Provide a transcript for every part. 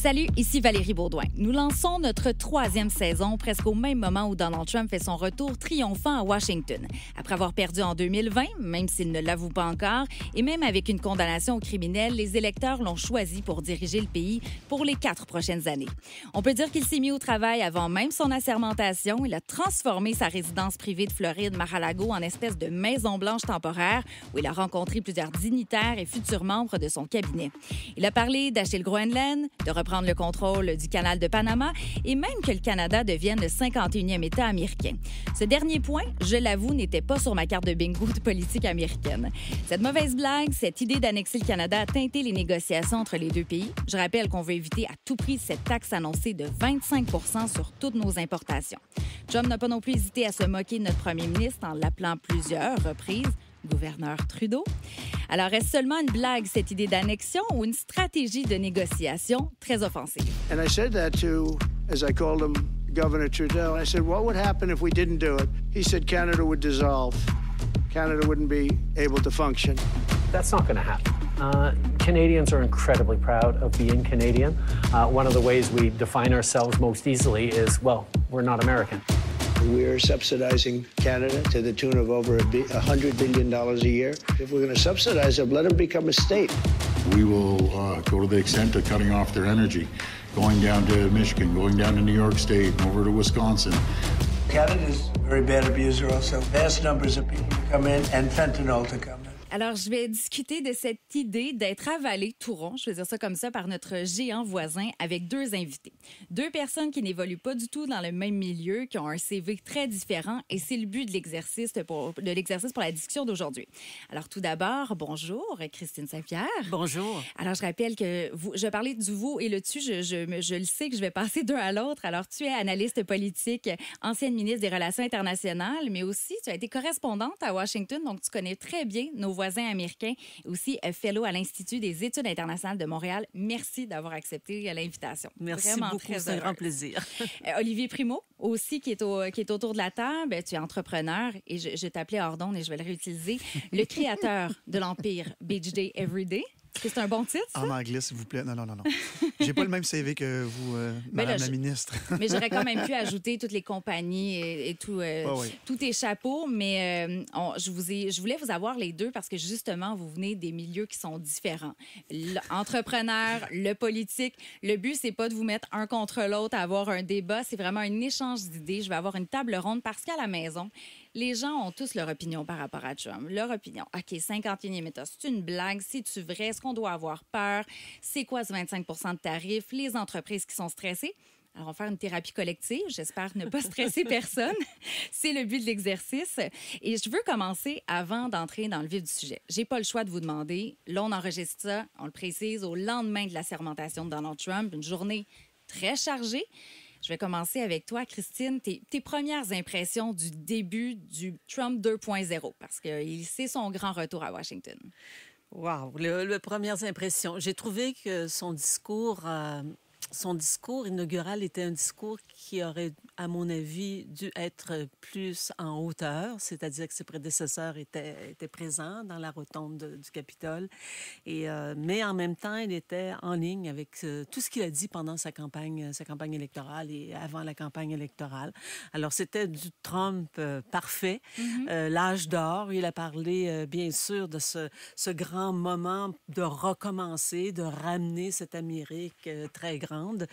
Salut, ici Valérie Baudouin. Nous lançons notre 3e saison presque au même moment où Donald Trump fait son retour triomphant à Washington. Après avoir perdu en 2020, même s'il ne l'avoue pas encore, et même avec une condamnation au criminel, les électeurs l'ont choisi pour diriger le pays pour les 4 prochaines années. On peut dire qu'il s'est mis au travail avant même son assermentation. Il a transformé sa résidence privée de Floride, Mar-a-Lago, en espèce de Maison-Blanche temporaire où il a rencontré plusieurs dignitaires et futurs membres de son cabinet. Il a parlé d'acheter le Groenland, de reprendre le contrôle du canal de Panama et même que le Canada devienne le 51e État américain. Ce dernier point, je l'avoue, n'était pas sur ma carte de bingo de politique américaine. Cette mauvaise blague, cette idée d'annexer le Canada a teinté les négociations entre les deux pays. Je rappelle qu'on veut éviter à tout prix cette taxe annoncée de 25 % sur toutes nos importations. Trump n'a pas non plus hésité à se moquer de notre premier ministre en l'appelant plusieurs reprises gouverneur Trudeau. Alors, est-ce seulement une blague, cette idée d'annexion, ou une stratégie de négociation très offensive? And I said that to, as I called him, Governor Trudeau. I said, what would happen if we didn't do it? He said Canada would dissolve. Canada wouldn't be able to function. That's not going to happen. Canadians are incredibly proud of being Canadian. One of the ways we define ourselves most easily is, well, we're not American. We're subsidizing Canada to the tune of over $100 billion a year. If we're going to subsidize them, let them become a state. We will go to the extent of cutting off their energy, going down to Michigan, going down to New York State, and over to Wisconsin. Canada's a very bad abuser also. Vast numbers of people to come in and fentanyl to come in. Alors, je vais discuter de cette idée d'être avalé tout rond, je vais dire ça comme ça, par notre géant voisin avec 2 invités. 2 personnes qui n'évoluent pas du tout dans le même milieu, qui ont un CV très différent, et c'est le but de l'exercice pour la discussion d'aujourd'hui. Alors, tout d'abord, bonjour, Christine Saint-Pierre. Bonjour. Alors, je rappelle que je parlais du vous et le tu, je le sais que je vais passer d'un à l'autre. Alors, tu es analyste politique, ancienne ministre des Relations internationales, mais aussi tu as été correspondante à Washington, donc tu connais très bien nos voisins américains, aussi fellow à l'Institut des études internationales de Montréal. Merci d'avoir accepté l'invitation. Merci Vraiment beaucoup, c'est un grand plaisir. Olivier Primo, aussi, qui est autour de la table. Tu es entrepreneur et je t'appelais hors d'onde et je vais le réutiliser. Le créateur de l'Empire Beach Day Everyday. Est-ce que c'est un bon titre, ça? En anglais, s'il vous plaît. Non. J'ai pas le même CV que vous, Madame la ministre. Mais j'aurais quand même pu ajouter toutes les compagnies et tout, tous tes chapeaux. Mais je voulais vous avoir les deux parce que, justement, vous venez des milieux qui sont différents. L'entrepreneur, le politique. Le but, c'est pas de vous mettre un contre l'autre à avoir un débat. C'est vraiment un échange d'idées. Je vais avoir une table ronde parce qu'à la maison, les gens ont tous leur opinion par rapport à Trump. Leur opinion. OK, 51e État, c'est une blague? C'est-tu vrai? Est-ce qu'on doit avoir peur? C'est quoi ce 25 % de tarifs? Les entreprises qui sont stressées? Alors, on va faire une thérapie collective. J'espère ne pas stresser personne. C'est le but de l'exercice. Et je veux commencer avant d'entrer dans le vif du sujet. J'ai pas le choix de vous demander. Là, on enregistre ça, on le précise, au lendemain de la sermentation de Donald Trump. Une journée très chargée. Je vais commencer avec toi, Christine. Tes premières impressions du début du Trump 2.0, parce que c'est son grand retour à Washington. Wow, les premières impressions. J'ai trouvé que son discours inaugural était un discours qui aurait, à mon avis, dû être plus en hauteur, c'est-à-dire que ses prédécesseurs étaient présents dans la rotonde du Capitole. Mais en même temps, il était en ligne avec tout ce qu'il a dit pendant sa campagne électorale et avant la campagne électorale. Alors, c'était du Trump parfait, l'âge d'or. Il a parlé, bien sûr, de ce grand moment de recommencer, de ramener cette Amérique très grande.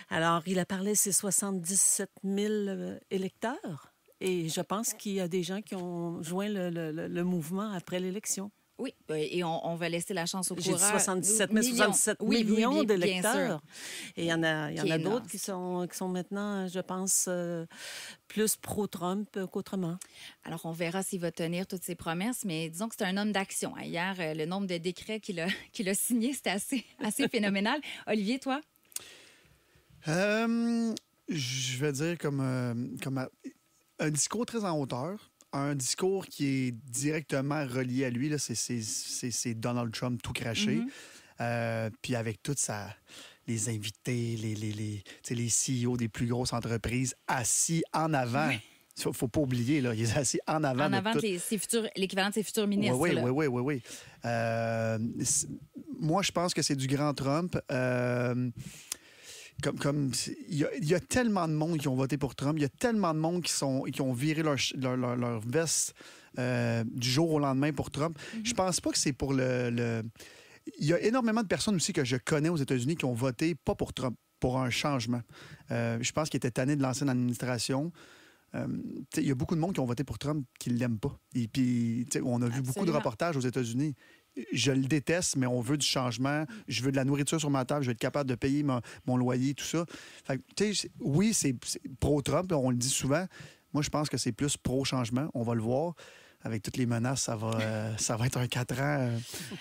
Alors, il a parlé de ses 77 000 électeurs. Et je pense qu'il y a des gens qui ont joint le mouvement après l'élection. Oui, et on va laisser la chance aux coureurs. J'ai dit 77 millions d'électeurs. Et il y en a d'autres qui sont maintenant, je pense, plus pro-Trump qu'autrement. Alors, on verra s'il va tenir toutes ses promesses, mais disons que c'est un homme d'action. Hier, le nombre de décrets qu'il a signés, c'était assez phénoménal. Olivier, toi? Je vais dire comme un discours très en hauteur, un discours qui est directement relié à lui. Là, c'est Donald Trump tout craché. Puis avec toutes les invités, les CEO des plus grosses entreprises assis en avant. Oui. Il ne faut pas oublier, là, il est assis en avant. En avant de l'équivalent de ses futurs ministres. Oui. Moi, je pense que c'est du grand Trump. il y a tellement de monde qui ont voté pour Trump, il y a tellement de monde qui ont viré leur veste du jour au lendemain pour Trump. Je pense pas que c'est pour le... Il y a énormément de personnes aussi que je connais aux États-Unis qui ont voté pas pour Trump, pour un changement. Je pense qu'ils étaient tannés de l'ancienne administration. Il y a beaucoup de monde qui ont voté pour Trump qui ne l'aiment pas. Et puis, on a vu beaucoup de reportages aux États-Unis. Je le déteste, mais on veut du changement. Je veux de la nourriture sur ma table. Je veux être capable de payer mon loyer, tout ça. Fait que, oui, c'est pro-Trump, on le dit souvent. Moi, je pense que c'est plus pro-changement. On va le voir. Avec toutes les menaces, ça va être un 4 ans.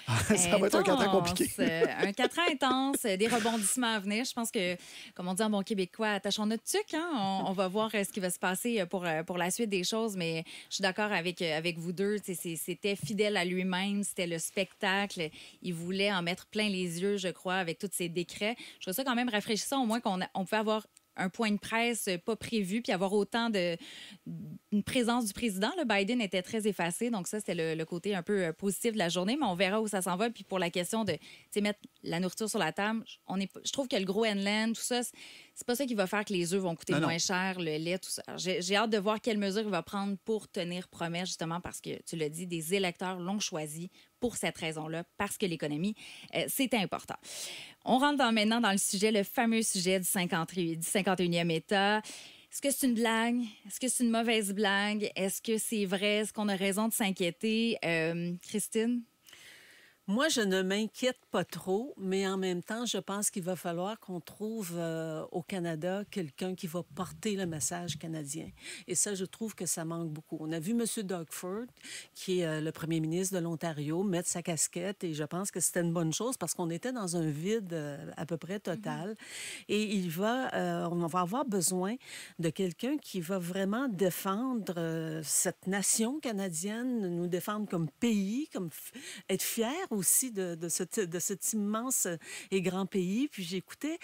Ça va être un 4 ans compliqué. Un 4 ans intense, des rebondissements à venir. Je pense que, comme on dit en bon québécois, attachons notre tuque. Hein? On va voir ce qui va se passer pour la suite des choses. Mais je suis d'accord avec vous deux. C'était fidèle à lui-même. C'était le spectacle. Il voulait en mettre plein les yeux, je crois, avec tous ces décrets. Je trouve ça quand même rafraîchissant, au moins qu'on pouvait avoir un point de presse pas prévu, puis avoir autant une présence du président. Le Biden était très effacé, donc ça, c'était le côté un peu positif de la journée, mais on verra où ça s'en va. Puis pour la question de mettre la nourriture sur la table, je trouve que le gros Groenland, tout ça, c'est pas ça qui va faire que les œufs vont coûter moins cher, le lait, tout ça. J'ai hâte de voir quelles mesures il va prendre pour tenir promesse, justement, parce que, tu l'as dit, des électeurs l'ont choisi pour cette raison-là, parce que l'économie, c'est important. On rentre maintenant dans le fameux sujet du 51e État. Est-ce que c'est une blague? Est-ce que c'est une mauvaise blague? Est-ce que c'est vrai? Est-ce qu'on a raison de s'inquiéter? Christine? Moi, je ne m'inquiète pas trop, mais en même temps, je pense qu'il va falloir qu'on trouve au Canada quelqu'un qui va porter le message canadien. Et ça, je trouve que ça manque beaucoup. On a vu M. Doug Ford, qui est le premier ministre de l'Ontario, mettre sa casquette, et je pense que c'était une bonne chose parce qu'on était dans un vide à peu près total. Et on va avoir besoin de quelqu'un qui va vraiment défendre cette nation canadienne, nous défendre comme pays, être fier aussi de cet immense et grand pays. Puis j'écoutais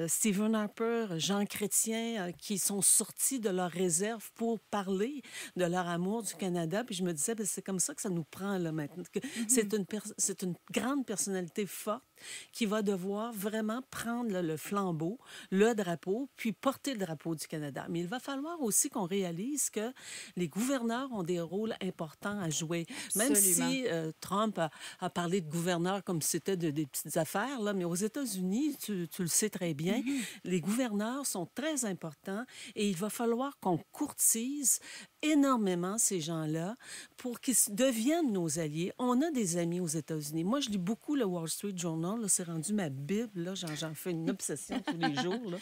Stephen Harper, Jean Chrétien, qui sont sortis de leur réserve pour parler de leur amour du Canada. Puis je me disais, c'est comme ça que ça nous prend là maintenant. C'est une grande personnalité forte qui va devoir vraiment prendre le flambeau, le drapeau, puis porter le drapeau du Canada. Mais il va falloir aussi qu'on réalise que les gouverneurs ont des rôles importants à jouer. Même si Trump a parlé de gouverneurs comme si c'était des petites affaires, là, mais aux États-Unis, tu le sais très bien, les gouverneurs sont très importants et il va falloir qu'on courtise énormément ces gens-là pour qu'ils deviennent nos alliés. On a des amis aux États-Unis. Moi, je lis beaucoup le Wall Street Journal. Là, c'est rendu ma Bible. Là, j'en fais une obsession tous les jours. Là.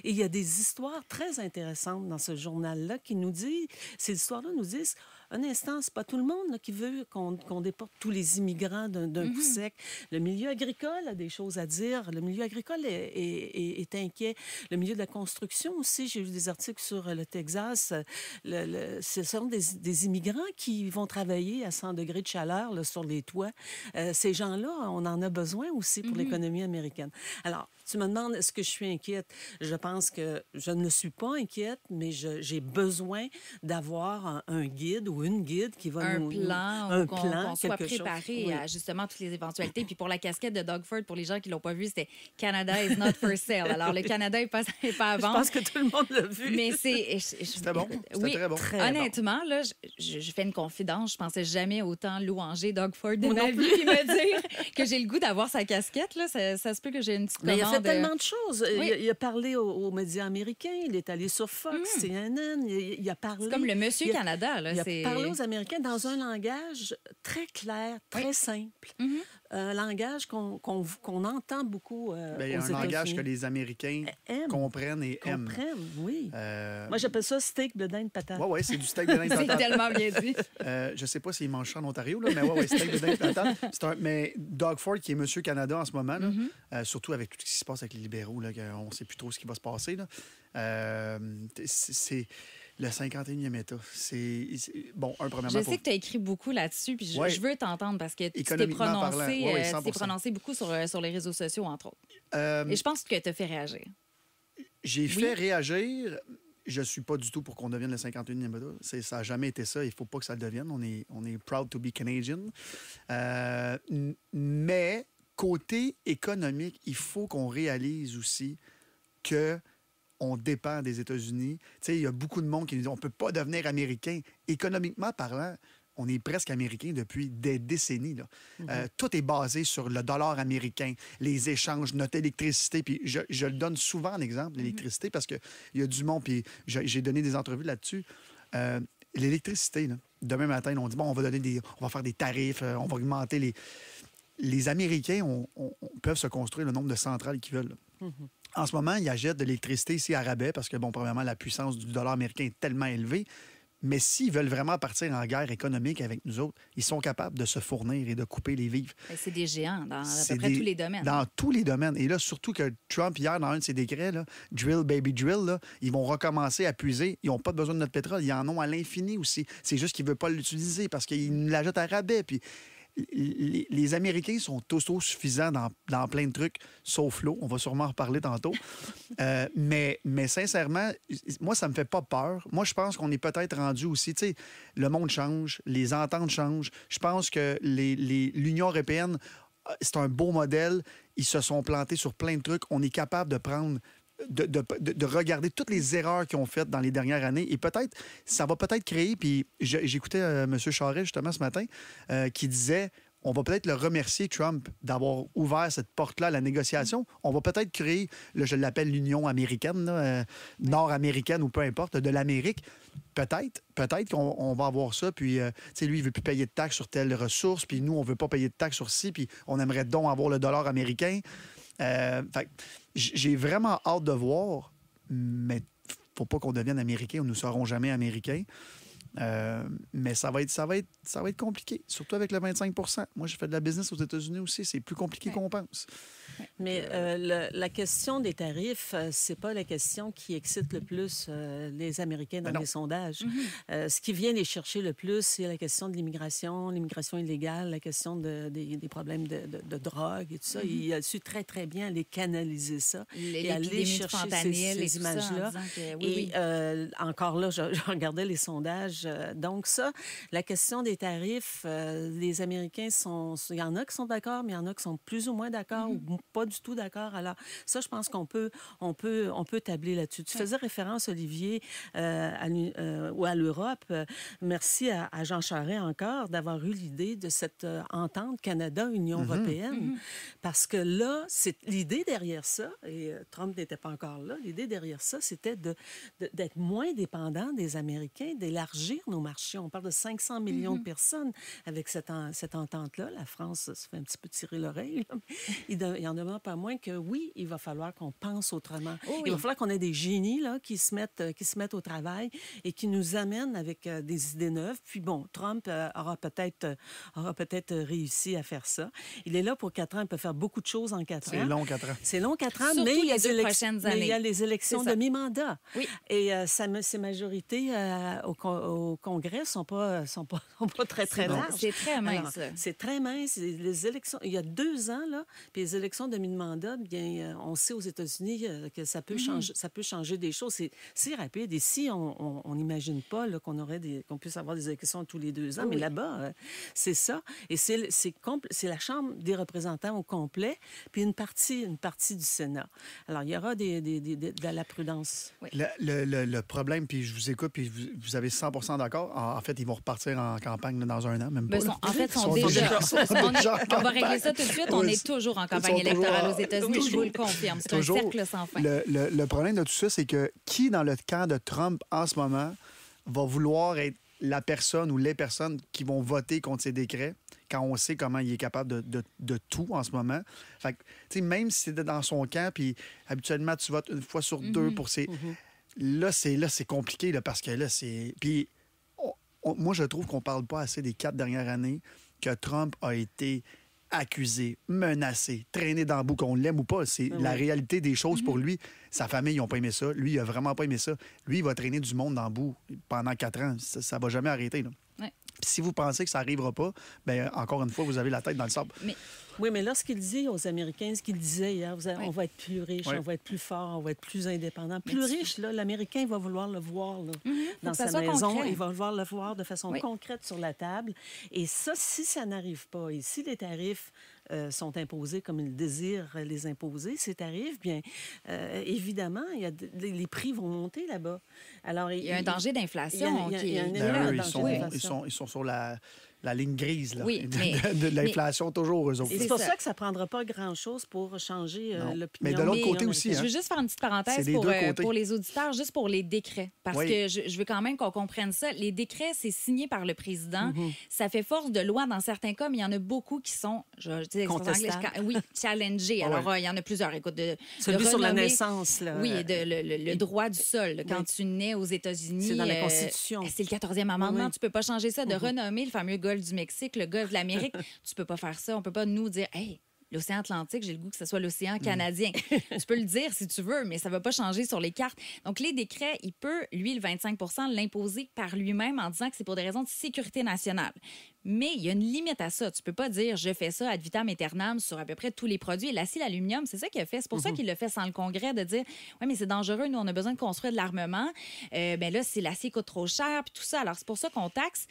Et il y a des histoires très intéressantes dans ce journal-là qui nous disent... Ces histoires-là nous disent... Un instant, c'est pas tout le monde là, qui veut qu'on déporte tous les immigrants d'un coup sec. Le milieu agricole a des choses à dire. Le milieu agricole est inquiet. Le milieu de la construction aussi, j'ai lu des articles sur le Texas. Ce sont des immigrants qui vont travailler à 100 degrés de chaleur là, sur les toits. Ces gens-là, on en a besoin aussi pour l'économie américaine. Alors, tu me demandes, est-ce que je suis inquiète? Je pense que je ne suis pas inquiète, mais j'ai besoin d'avoir un guide ou une guide qui va un plan, qu'on soit préparé à justement toutes les éventualités. Puis pour la casquette de Doug Ford, pour les gens qui ne l'ont pas vu, c'était « Canada is not for sale ». Alors, le Canada n'est pas à vendre. Je pense que tout le monde l'a vu. Mais c'est... C'était bon. C'était très bon. Honnêtement, là, je fais une confidence. Je pensais jamais autant louanger Doug Ford de ma vie puis me dire que j'ai le goût d'avoir sa casquette. Là. Ça se peut que j'ai une petite commande. Mais il a fait tellement de choses. Oui. Il a parlé aux médias américains. Il est allé sur Fox, CNN. Il a parlé... C'est comme le Monsieur Canada. Là, il a parlé aux Américains dans un langage très clair, très simple. Un langage qu'on entend beaucoup aux États-Unis. Un langage que les Américains comprennent et aiment. Comprennent, oui. Moi, j'appelle ça steak de dinde patate. Oui, c'est du steak de dinde patate. C'est tellement bien dit. Je ne sais pas s'ils mangent ça en Ontario, là, mais oui, steak de dinde patate. Mais Doug Ford, qui est Monsieur Canada en ce moment, là, surtout avec tout ce qui se passe avec les libéraux, là, on ne sait plus trop ce qui va se passer. Là. C'est le 51e État. Bon, premièrement... Je sais que tu as écrit beaucoup là-dessus, puis je veux t'entendre parce que tu t'es prononcé beaucoup sur les réseaux sociaux, entre autres. Et je pense que tu as fait réagir. J'ai fait réagir. Je ne suis pas du tout pour qu'on devienne le 51e État. Ça n'a jamais été ça. Il ne faut pas que ça le devienne. On est proud to be Canadian. Mais côté économique, il faut qu'on réalise aussi qu'on dépend des États-Unis. Tu sais, il y a beaucoup de monde qui nous dit on ne peut pas devenir américain. Économiquement parlant, on est presque américain depuis des décennies. Là. Tout est basé sur le dollar américain, les échanges, notre électricité. Puis je le donne souvent en exemple, l'électricité, parce qu'il y a du monde, puis j'ai donné des entrevues là-dessus. L'électricité, là, demain matin, on dit, bon, on va faire des tarifs, on va augmenter les Américains peuvent se construire le nombre de centrales qu'ils veulent. En ce moment, ils achètent de l'électricité ici à rabais parce que, bon, premièrement, la puissance du dollar américain est tellement élevée. Mais s'ils veulent vraiment partir en guerre économique avec nous autres, ils sont capables de se fournir et de couper les vivres. C'est des géants dans à peu près tous les domaines. Dans tous les domaines. Et là, surtout que Trump, hier, dans un de ses décrets, là, drill, baby drill, là, ils vont recommencer à puiser. Ils n'ont pas besoin de notre pétrole. Ils en ont à l'infini aussi. C'est juste qu'ils ne veulent pas l'utiliser parce qu'ils nous l'achètent à rabais. Puis les Américains sont autosuffisants dans plein de trucs, sauf l'eau. On va sûrement en reparler tantôt. Mais sincèrement, moi, ça me fait pas peur. Moi, je pense qu'on est peut-être rendu aussi... Tu sais, le monde change, les ententes changent. Je pense que l'Union européenne, c'est un beau modèle. Ils se sont plantés sur plein de trucs. On est capable de prendre... De regarder toutes les erreurs qu'ils ont faites dans les dernières années. Et peut-être, ça va peut-être créer, puis j'écoutais M. Charest justement ce matin, qui disait, on va peut-être le remercier, Trump, d'avoir ouvert cette porte-là à la négociation. On va peut-être créer, là, je l'appelle l'Union américaine, là, nord-américaine ou peu importe, de l'Amérique. Peut-être qu'on va avoir ça, puis, tu sais, lui, il veut plus payer de taxes sur telle ressource, puis nous, on veut pas payer de taxes sur ci, puis on aimerait donc avoir le dollar américain. Fait, j'ai vraiment hâte de voir, mais faut pas qu'on devienne américain, nous ne serons jamais américains. Mais ça va être compliqué, surtout avec le 25 %. Moi, j'ai fait de la business aux États-Unis aussi. C'est plus compliqué qu'on pense. Mais la question des tarifs, c'est pas la question qui excite le plus les Américains dans les sondages. Ce qui vient les chercher le plus, c'est la question de l'immigration illégale, la question des problèmes de drogue et tout ça. Il a su très, très bien aller canaliser ça et aller chercher ces images-là. Et encore là, je regardais les sondages. Donc ça, la question des tarifs, les Américains il y en a qui sont d'accord, mais il y en a qui sont plus ou moins d'accord ou pas du tout d'accord. Alors ça, je pense qu'on peut tabler là-dessus. Tu faisais référence, Olivier, à l'Europe. Merci à Jean Charest encore d'avoir eu l'idée de cette entente Canada-Union européenne. Parce que là, c'est l'idée derrière ça, et Trump n'était pas encore là, l'idée derrière ça, c'était d'être moins dépendant des Américains, d'élargir nos marchés. On parle de 500 millions de personnes avec cette entente-là. La France se fait un petit peu tirer l'oreille. Il en demeure pas moins que, oui, il va falloir qu'on pense autrement. Il va falloir qu'on ait des génies là, qui se mettent au travail et qui nous amènent avec des idées neuves. Puis bon, Trump aura peut-être réussi à faire ça. Il est là pour 4 ans. Il peut faire beaucoup de choses en 4 ans. C'est long, 4 ans. C'est long, 4 ans, surtout mais il y a les élections de mi-mandat. Oui. Et ces majorités au Congrès sont pas très, très larges. C'est très mince. Alors, c'est très mince. Les élections, il y a 2 ans, là, puis les élections de mi-mandat, bien, on sait aux États-Unis que ça peut changer des choses. C'est rapide. Ici, on n'imagine pas là, qu'on puisse avoir des élections tous les 2 ans, mais là-bas, c'est ça. Et c'est la Chambre des représentants au complet, puis une partie du Sénat. Alors, il y aura de la prudence. Oui. Le problème, puis je vous écoute, puis vous avez 100 % d'accord. En fait, ils vont repartir en campagne dans 1 an, même pas. En fait, ils sont déjà... On va régler ça tout de suite. On est toujours en campagne électorale aux États-Unis. Je vous le confirme. C'est un cercle sans fin. Le problème de tout ça, c'est que qui, dans le camp de Trump en ce moment, va vouloir être la personne ou les personnes qui vont voter contre ces décrets quand on sait comment il est capable de tout en ce moment. Fait que, tu sais, même si c'était dans son camp, puis habituellement, tu votes 1 fois sur 2 pour ces... Là, c'est compliqué, là, parce que là, c'est... Puis moi, je trouve qu'on parle pas assez des 4 dernières années que Trump a été accusé, menacé, traîné dans le bout, qu'on l'aime ou pas. C'est la réalité des choses pour lui. Sa famille, ils n'ont pas aimé ça. Lui, il a vraiment pas aimé ça. Lui, il va traîner du monde dans le bout pendant 4 ans. Ça va jamais arrêter, là. Ouais. Si vous pensez que ça n'arrivera pas, bien, encore une fois, vous avez la tête dans le sable. Oui, mais lorsqu'il dit aux Américains ce qu'il disait hier, on va être plus riche, on va être plus fort, on va être plus indépendant. Plus riche, là, l'Américain va vouloir le voir là, dans sa maison. Concret. Il va vouloir le voir de façon concrète sur la table. Et ça, si ça n'arrive pas, et si les tarifs sont imposés comme ils désirent les imposer, ces tarifs, bien, évidemment, les prix vont monter là-bas. Alors, il y a un danger d'inflation. Il y a un Ben, énorme danger d'inflation. ils sont sur la ligne grise là, Oui, de l'inflation, toujours, eux autres. Et c'est pour ça que ça ne prendra pas grand-chose pour changer l'opinion. Mais de l'autre côté aussi. Je veux juste faire une petite parenthèse pour les auditeurs, juste pour les décrets. Parce que je veux quand même qu'on comprenne ça. Les décrets, c'est signé par le président. Ça fait force de loi dans certains cas, mais il y en a beaucoup qui sont, contestables. Oui, challengés. Alors, il y en a plusieurs. Écoute, celui sur la naissance. Là, oui, le droit du sol. Là, quand tu nais aux États-Unis. C'est dans la Constitution. C'est le 14e amendement. Tu ne peux pas changer ça. De renommer le fameux golfe du Mexique, le golfe de l'Amérique, tu peux pas faire ça. On peut pas nous dire, hey, l'océan Atlantique, j'ai le goût que ce soit l'océan Canadien. Tu peux le dire si tu veux, mais ça va pas changer sur les cartes. Donc, les décrets, il peut, lui, le 25 l'imposer par lui-même en disant que c'est pour des raisons de sécurité nationale. Mais il y a une limite à ça. Tu peux pas dire, je fais ça ad vitam aeternam sur à peu près tous les produits. L'acier, l'aluminium, c'est ça qu'il a fait. C'est pour ça qu'il l'a fait sans le Congrès, de dire, oui, mais c'est dangereux, nous, on a besoin de construire de l'armement. Ben là, si l'acier coûte trop cher, puis tout ça. Alors, c'est pour ça qu'on taxe.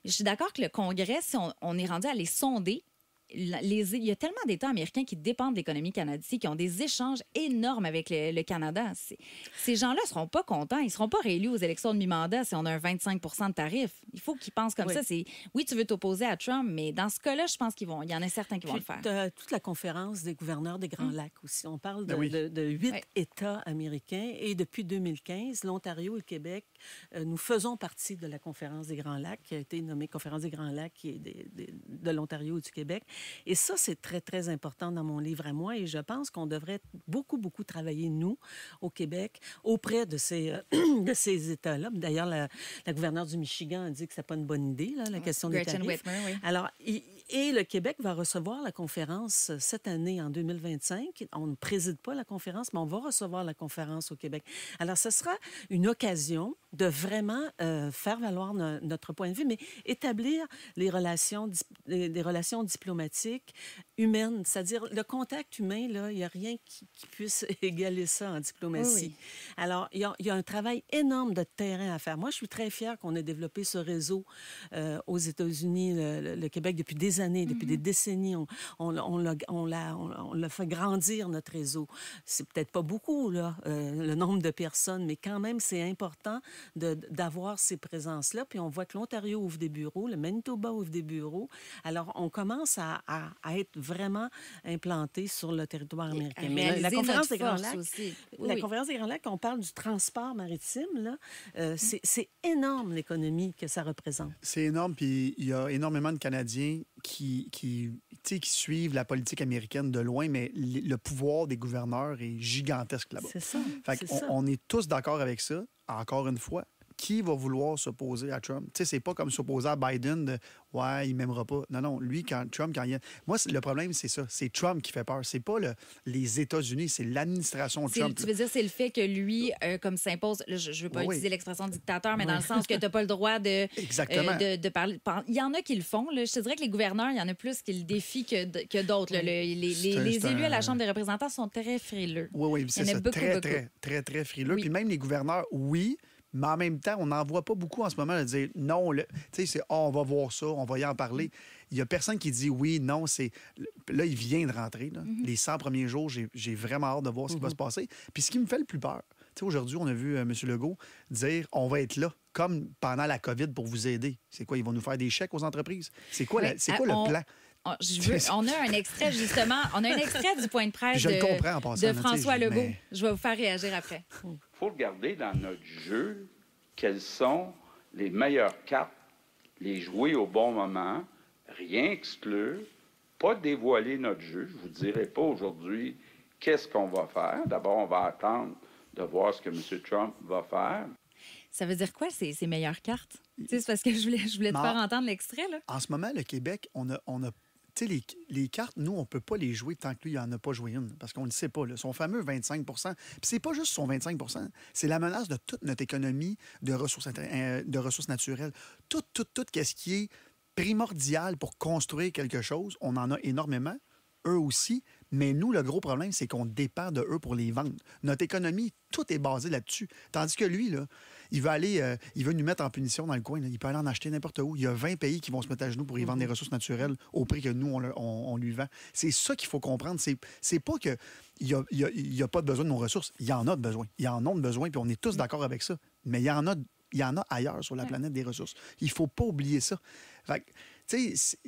Je suis d'accord que le Congrès, si on est rendu à les sonder, il y a tellement d'États américains qui dépendent de l'économie canadienne, qui ont des échanges énormes avec le Canada. Ces gens-là ne seront pas contents. Ils ne seront pas réélus aux élections de mi-mandat si on a un 25 de tarif. Il faut qu'ils pensent comme ça. Oui, tu veux t'opposer à Trump, mais dans ce cas-là, je pense qu'il y en a certains qui vont le faire. Toute la conférence des gouverneurs des Grands Lacs aussi. On parle de 8 États américains et depuis 2015, l'Ontario et le Québec, nous faisons partie de la conférence des Grands Lacs, qui a été nommée conférence des Grands Lacs, qui est de l'Ontario et du Québec. Et ça, c'est très, très important dans mon livre à moi. Et je pense qu'on devrait beaucoup, beaucoup travailler, nous, au Québec, auprès de ces États-là. D'ailleurs, la gouverneure du Michigan a dit que ce n'est pas une bonne idée, là, la question des tarifs. Whitmer, oui. Alors, et le Québec va recevoir la conférence cette année, en 2025. On ne préside pas la conférence, mais on va recevoir la conférence au Québec. Alors, ce sera une occasion de vraiment faire valoir notre point de vue, mais établir des relations diplomatiques, humaines. C'est-à-dire, le contact humain, là, il n'y a rien qui puisse égaler ça en diplomatie. Oui. Alors, il y a un travail énorme de terrain à faire. Moi, je suis très fière qu'on ait développé ce réseau aux États-Unis, le Québec, depuis des années, depuis des décennies. On l'a fait grandir, notre réseau. C'est peut-être pas beaucoup, là, le nombre de personnes, mais quand même, c'est important d'avoir ces présences-là. Puis on voit que l'Ontario ouvre des bureaux, le Manitoba ouvre des bureaux. Alors, on commence à être vraiment implanté sur le territoire américain. Mais la conférence des Grands Lacs, conférence des Grands Lacs, on parle du transport maritime, là, c'est énorme l'économie que ça représente. C'est énorme, puis il y a énormément de Canadiens qui suivent la politique américaine de loin, mais le pouvoir des gouverneurs est gigantesque là-bas. C'est ça. On est tous d'accord avec ça. Encore une fois, qui va vouloir s'opposer à Trump? Tu sais, c'est pas comme s'opposer à Biden de « ouais, il m'aimera pas ». Non, lui, Trump, quand il... Moi, le problème, c'est ça. C'est Trump qui fait peur. C'est pas les États-Unis, c'est l'administration de Trump. Tu veux dire, c'est le fait que lui, comme s'impose... Je veux pas utiliser l'expression dictateur, mais dans le sens que t'as pas le droit de parler... Il y en a qui le font. Là. Je te dirais que les gouverneurs, il y en a plus qui le défient que d'autres. Là. Les élus à la Chambre des représentants sont très frileux. Oui, c'est ça. Très frileux. Puis même les gouverneurs, oui... Mais en même temps, on n'en voit pas beaucoup en ce moment de dire non, tu sais, c'est on va voir ça, on va y en parler. Il n'y a personne qui dit oui, non, c'est. Là, il vient de rentrer. Là. Les 100 premiers jours, j'ai vraiment hâte de voir ce qui va se passer. Puis ce qui me fait le plus peur, tu sais, aujourd'hui, on a vu M. Legault dire on va être là, comme pendant la COVID, pour vous aider. C'est quoi? Ils vont nous faire des chèques aux entreprises? C'est quoi, le plan? On a un extrait, justement. On a un extrait du point de presse de François Legault. Mais... Je vais vous faire réagir après. Il faut regarder dans notre jeu quelles sont les meilleures cartes, les jouer au bon moment, rien exclure, pas dévoiler notre jeu. Je ne vous dirai pas aujourd'hui qu'est-ce qu'on va faire. D'abord, on va attendre de voir ce que M. Trump va faire. Ça veut dire quoi, ces meilleures cartes? C'est parce que je voulais te faire entendre l'extrait. Là. En ce moment, le Québec, on a tu sais, les cartes, nous, on ne peut pas les jouer tant que lui, il n'en a pas joué une, parce qu'on ne le sait pas. Là. Son fameux 25 Puis c'est pas juste son 25 c'est la menace de toute notre économie de ressources naturelles. Tout ce qui est primordial pour construire quelque chose, on en a énormément. eux aussi. Mais nous, le gros problème, c'est qu'on dépend de eux pour les vendre. Notre économie, tout est basé là-dessus. Tandis que lui, là, il veut nous mettre en punition dans le coin. Là. Il peut aller en acheter n'importe où. Il y a 20 pays qui vont se mettre à genoux pour y vendre des ressources naturelles au prix que nous, on lui vend. C'est ça qu'il faut comprendre. C'est pas qu'il n'y a pas de besoin de nos ressources. Il y en a de besoin. Il y en a de besoin, puis on est tous d'accord avec ça. Mais il y en a ailleurs sur la planète des ressources. Il ne faut pas oublier ça. Fait que, tu sais...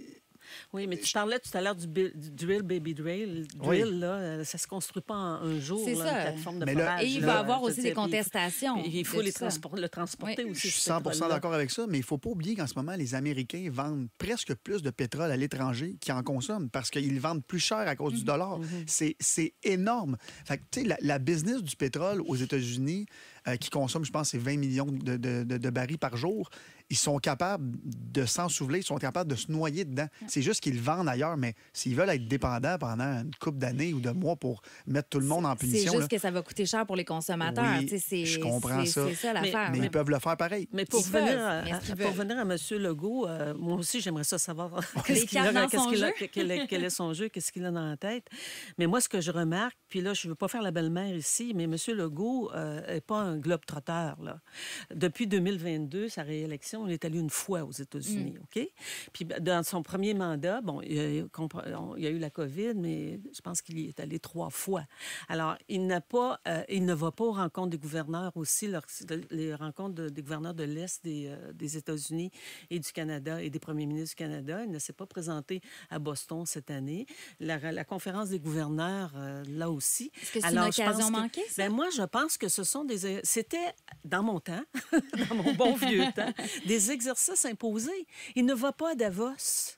Oui, mais tu parlais tout à l'heure du drill, baby drill. Drill, là, ça ne se construit pas en un jour, c'est là, ça. une plateforme de Mais là, forage. Et il va y avoir aussi des contestations. Il faut le transporter Oui. aussi. Je suis 100 d'accord avec ça, mais il ne faut pas oublier qu'en ce moment, les Américains vendent presque plus de pétrole à l'étranger qu'ils en consomment parce qu'ils vendent plus cher à cause du dollar. C'est énorme. Fait que, tu sais, la business du pétrole aux États-Unis, qui consomme, je pense, c'est 20 millions de barils par jour, ils sont capables de s'ensouveler, ils sont capables de se noyer dedans. C'est juste qu'ils vendent ailleurs, mais s'ils veulent être dépendants pendant une couple d'années ou de mois pour mettre tout le monde en punition... C'est juste que ça va coûter cher pour les consommateurs. Oui, je comprends ça. C'est ça l'affaire. Mais ils peuvent le faire pareil. Mais pour revenir à M. Legault, moi aussi, j'aimerais ça savoir quel est son jeu, qu'est-ce qu'il a dans la tête. Mais moi, ce que je remarque, puis là, je ne veux pas faire la belle-mère ici, mais M. Legault n'est pas un globe-trotteur. Là. Depuis 2022, sa réélection, on est allé une fois aux États-Unis, OK? Puis dans son premier mandat, bon, il y a eu la COVID, mais je pense qu'il y est allé 3 fois. Alors, il ne va pas aux rencontres des gouverneurs aussi, les rencontres des gouverneurs de l'Est des États-Unis et du Canada et des premiers ministres du Canada. Il ne s'est pas présenté à Boston cette année. La conférence des gouverneurs, là aussi. Est-ce que c'est une occasion manquée, ça? Ben moi, je pense que ce sont c'était, dans mon temps, dans mon bon vieux temps, des exercices imposés. Il ne va pas à Davos.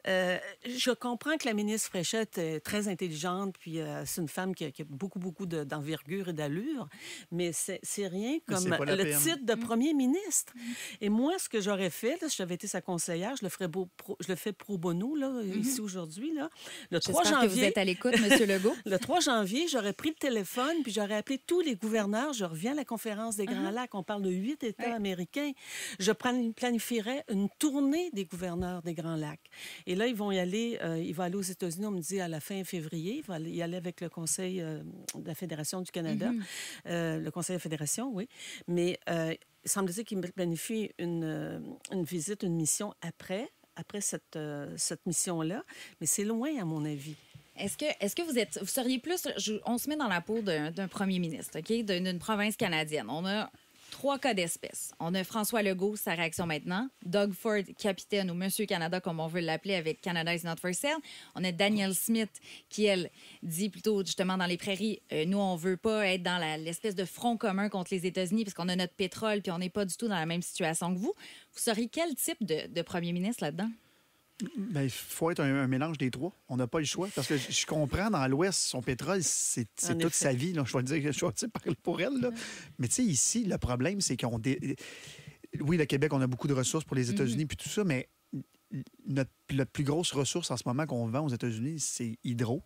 Je comprends que la ministre Fréchette est très intelligente, puis c'est une femme qui a beaucoup d'envergure et d'allure, mais c'est rien comme le titre de premier ministre. Et moi, ce que j'aurais fait, là, si j'avais été sa conseillère, je le fais pro bono, là, ici aujourd'hui. Là. Le 3 janvier, que vous êtes à l'écoute, M. Legault. Le 3 janvier, j'aurais pris le téléphone, puis j'aurais appelé tous les gouverneurs. Je reviens à la conférence des Grands Lacs. On parle de 8 États américains. Je planifierais une tournée des gouverneurs des Grands Lacs. Et là, ils vont y aller. Il va aller aux États-Unis, on me dit, à la fin février. Il va y aller avec le Conseil de la Fédération du Canada. Le Conseil de la Fédération, oui. Mais il semble-t-il qu'il planifie une visite, une mission après cette mission-là. Mais c'est loin, à mon avis. Est-ce que vous seriez plus... on se met dans la peau d'un premier ministre, OK? D'une province canadienne. On a 3 cas d'espèce. On a François Legault, sa réaction maintenant. Doug Ford, capitaine ou Monsieur Canada, comme on veut l'appeler, avec Canada is not for sale. On a Danielle Smith, qui, elle, dit plutôt, justement, dans les prairies, nous, on veut pas être dans l'espèce de front commun contre les États-Unis parce qu'on a notre pétrole puis on n'est pas du tout dans la même situation que vous. Vous seriez quel type de premier ministre là-dedans? Bien, il faut être un mélange des 3. On n'a pas le choix. Parce que je comprends, dans l'Ouest, son pétrole, c'est toute sa vie. Là. Je vais parler pour elle. Là. Mais tu sais, ici, le problème, c'est qu'on... Oui, le Québec, on a beaucoup de ressources pour les États-Unis puis tout ça, mais la plus grosse ressource en ce moment qu'on vend aux États-Unis, c'est hydro.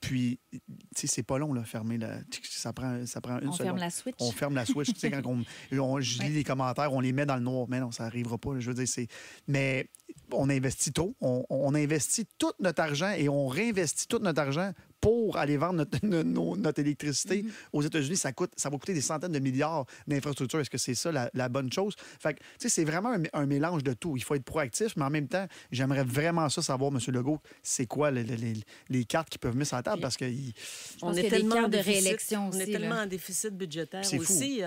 Puis, tu sais, c'est pas long, là, fermer la... Ça prend une seconde. On ferme la switch. On ferme la switch. Tu sais, quand je lis les commentaires, on les met dans le noir. Mais non, ça n'arrivera pas. Là, je veux dire, c'est... Mais on investit trop. On investit tout notre argent et on réinvestit tout notre argent pour aller vendre notre électricité aux États-Unis. Ça va coûter des centaines de milliards d'infrastructures. Est-ce que c'est ça la bonne chose? Fait que, tu sais, c'est vraiment un mélange de tout. Il faut être proactif, mais en même temps, j'aimerais vraiment ça savoir, M. Legault, c'est quoi les cartes qui peuvent mettre sur la table parce que... On est tellement de réélection aussi. On est tellement en déficit budgétaire aussi.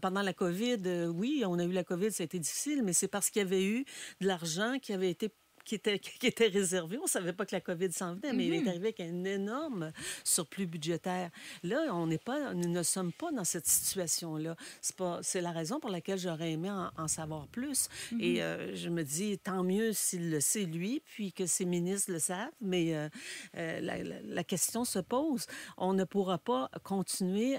Pendant la COVID, oui, on a eu la COVID, ça a été difficile, mais c'est parce qu'il y avait eu de l'argent qui était réservé. On ne savait pas que la COVID s'en venait, mais il est arrivé avec un énorme surplus budgétaire. Là, nous ne sommes pas dans cette situation-là. C'est la raison pour laquelle j'aurais aimé en savoir plus. Et je me dis, tant mieux s'il le sait, lui, puis que ses ministres le savent, mais la question se pose. On ne pourra pas continuer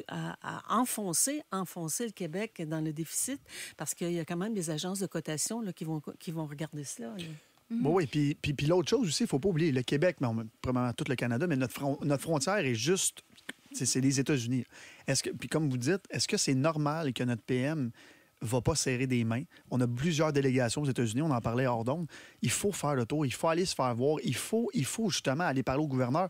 à enfoncer le Québec dans le déficit parce qu'il y a quand même des agences de cotation là, qui vont regarder cela. Là. Bon, oui, puis l'autre chose aussi, il ne faut pas oublier, le Québec, mais probablement tout le Canada, mais notre frontière est juste, c'est les États-Unis. Puis comme vous dites, est-ce que c'est normal que notre PM va pas serrer des mains. On a plusieurs délégations aux États-Unis, on en parlait hors d'onde. Il faut faire le tour, il faut aller se faire voir, il faut justement aller parler au gouverneur.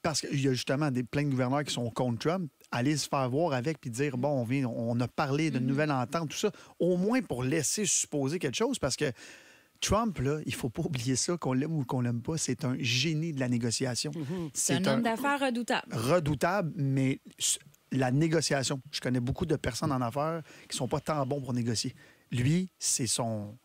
Parce qu'il y a justement plein de gouverneurs qui sont contre Trump, aller se faire voir avec puis dire, bon, on a parlé d'une nouvelle entente, tout ça, au moins pour laisser supposer quelque chose, parce que Trump, là, il ne faut pas oublier ça, qu'on l'aime ou qu'on l'aime pas, c'est un génie de la négociation. C'est un homme d'affaires redoutable. Redoutable, mais la négociation. Je connais beaucoup de personnes en affaires qui ne sont pas tant bons pour négocier. Lui, c'est son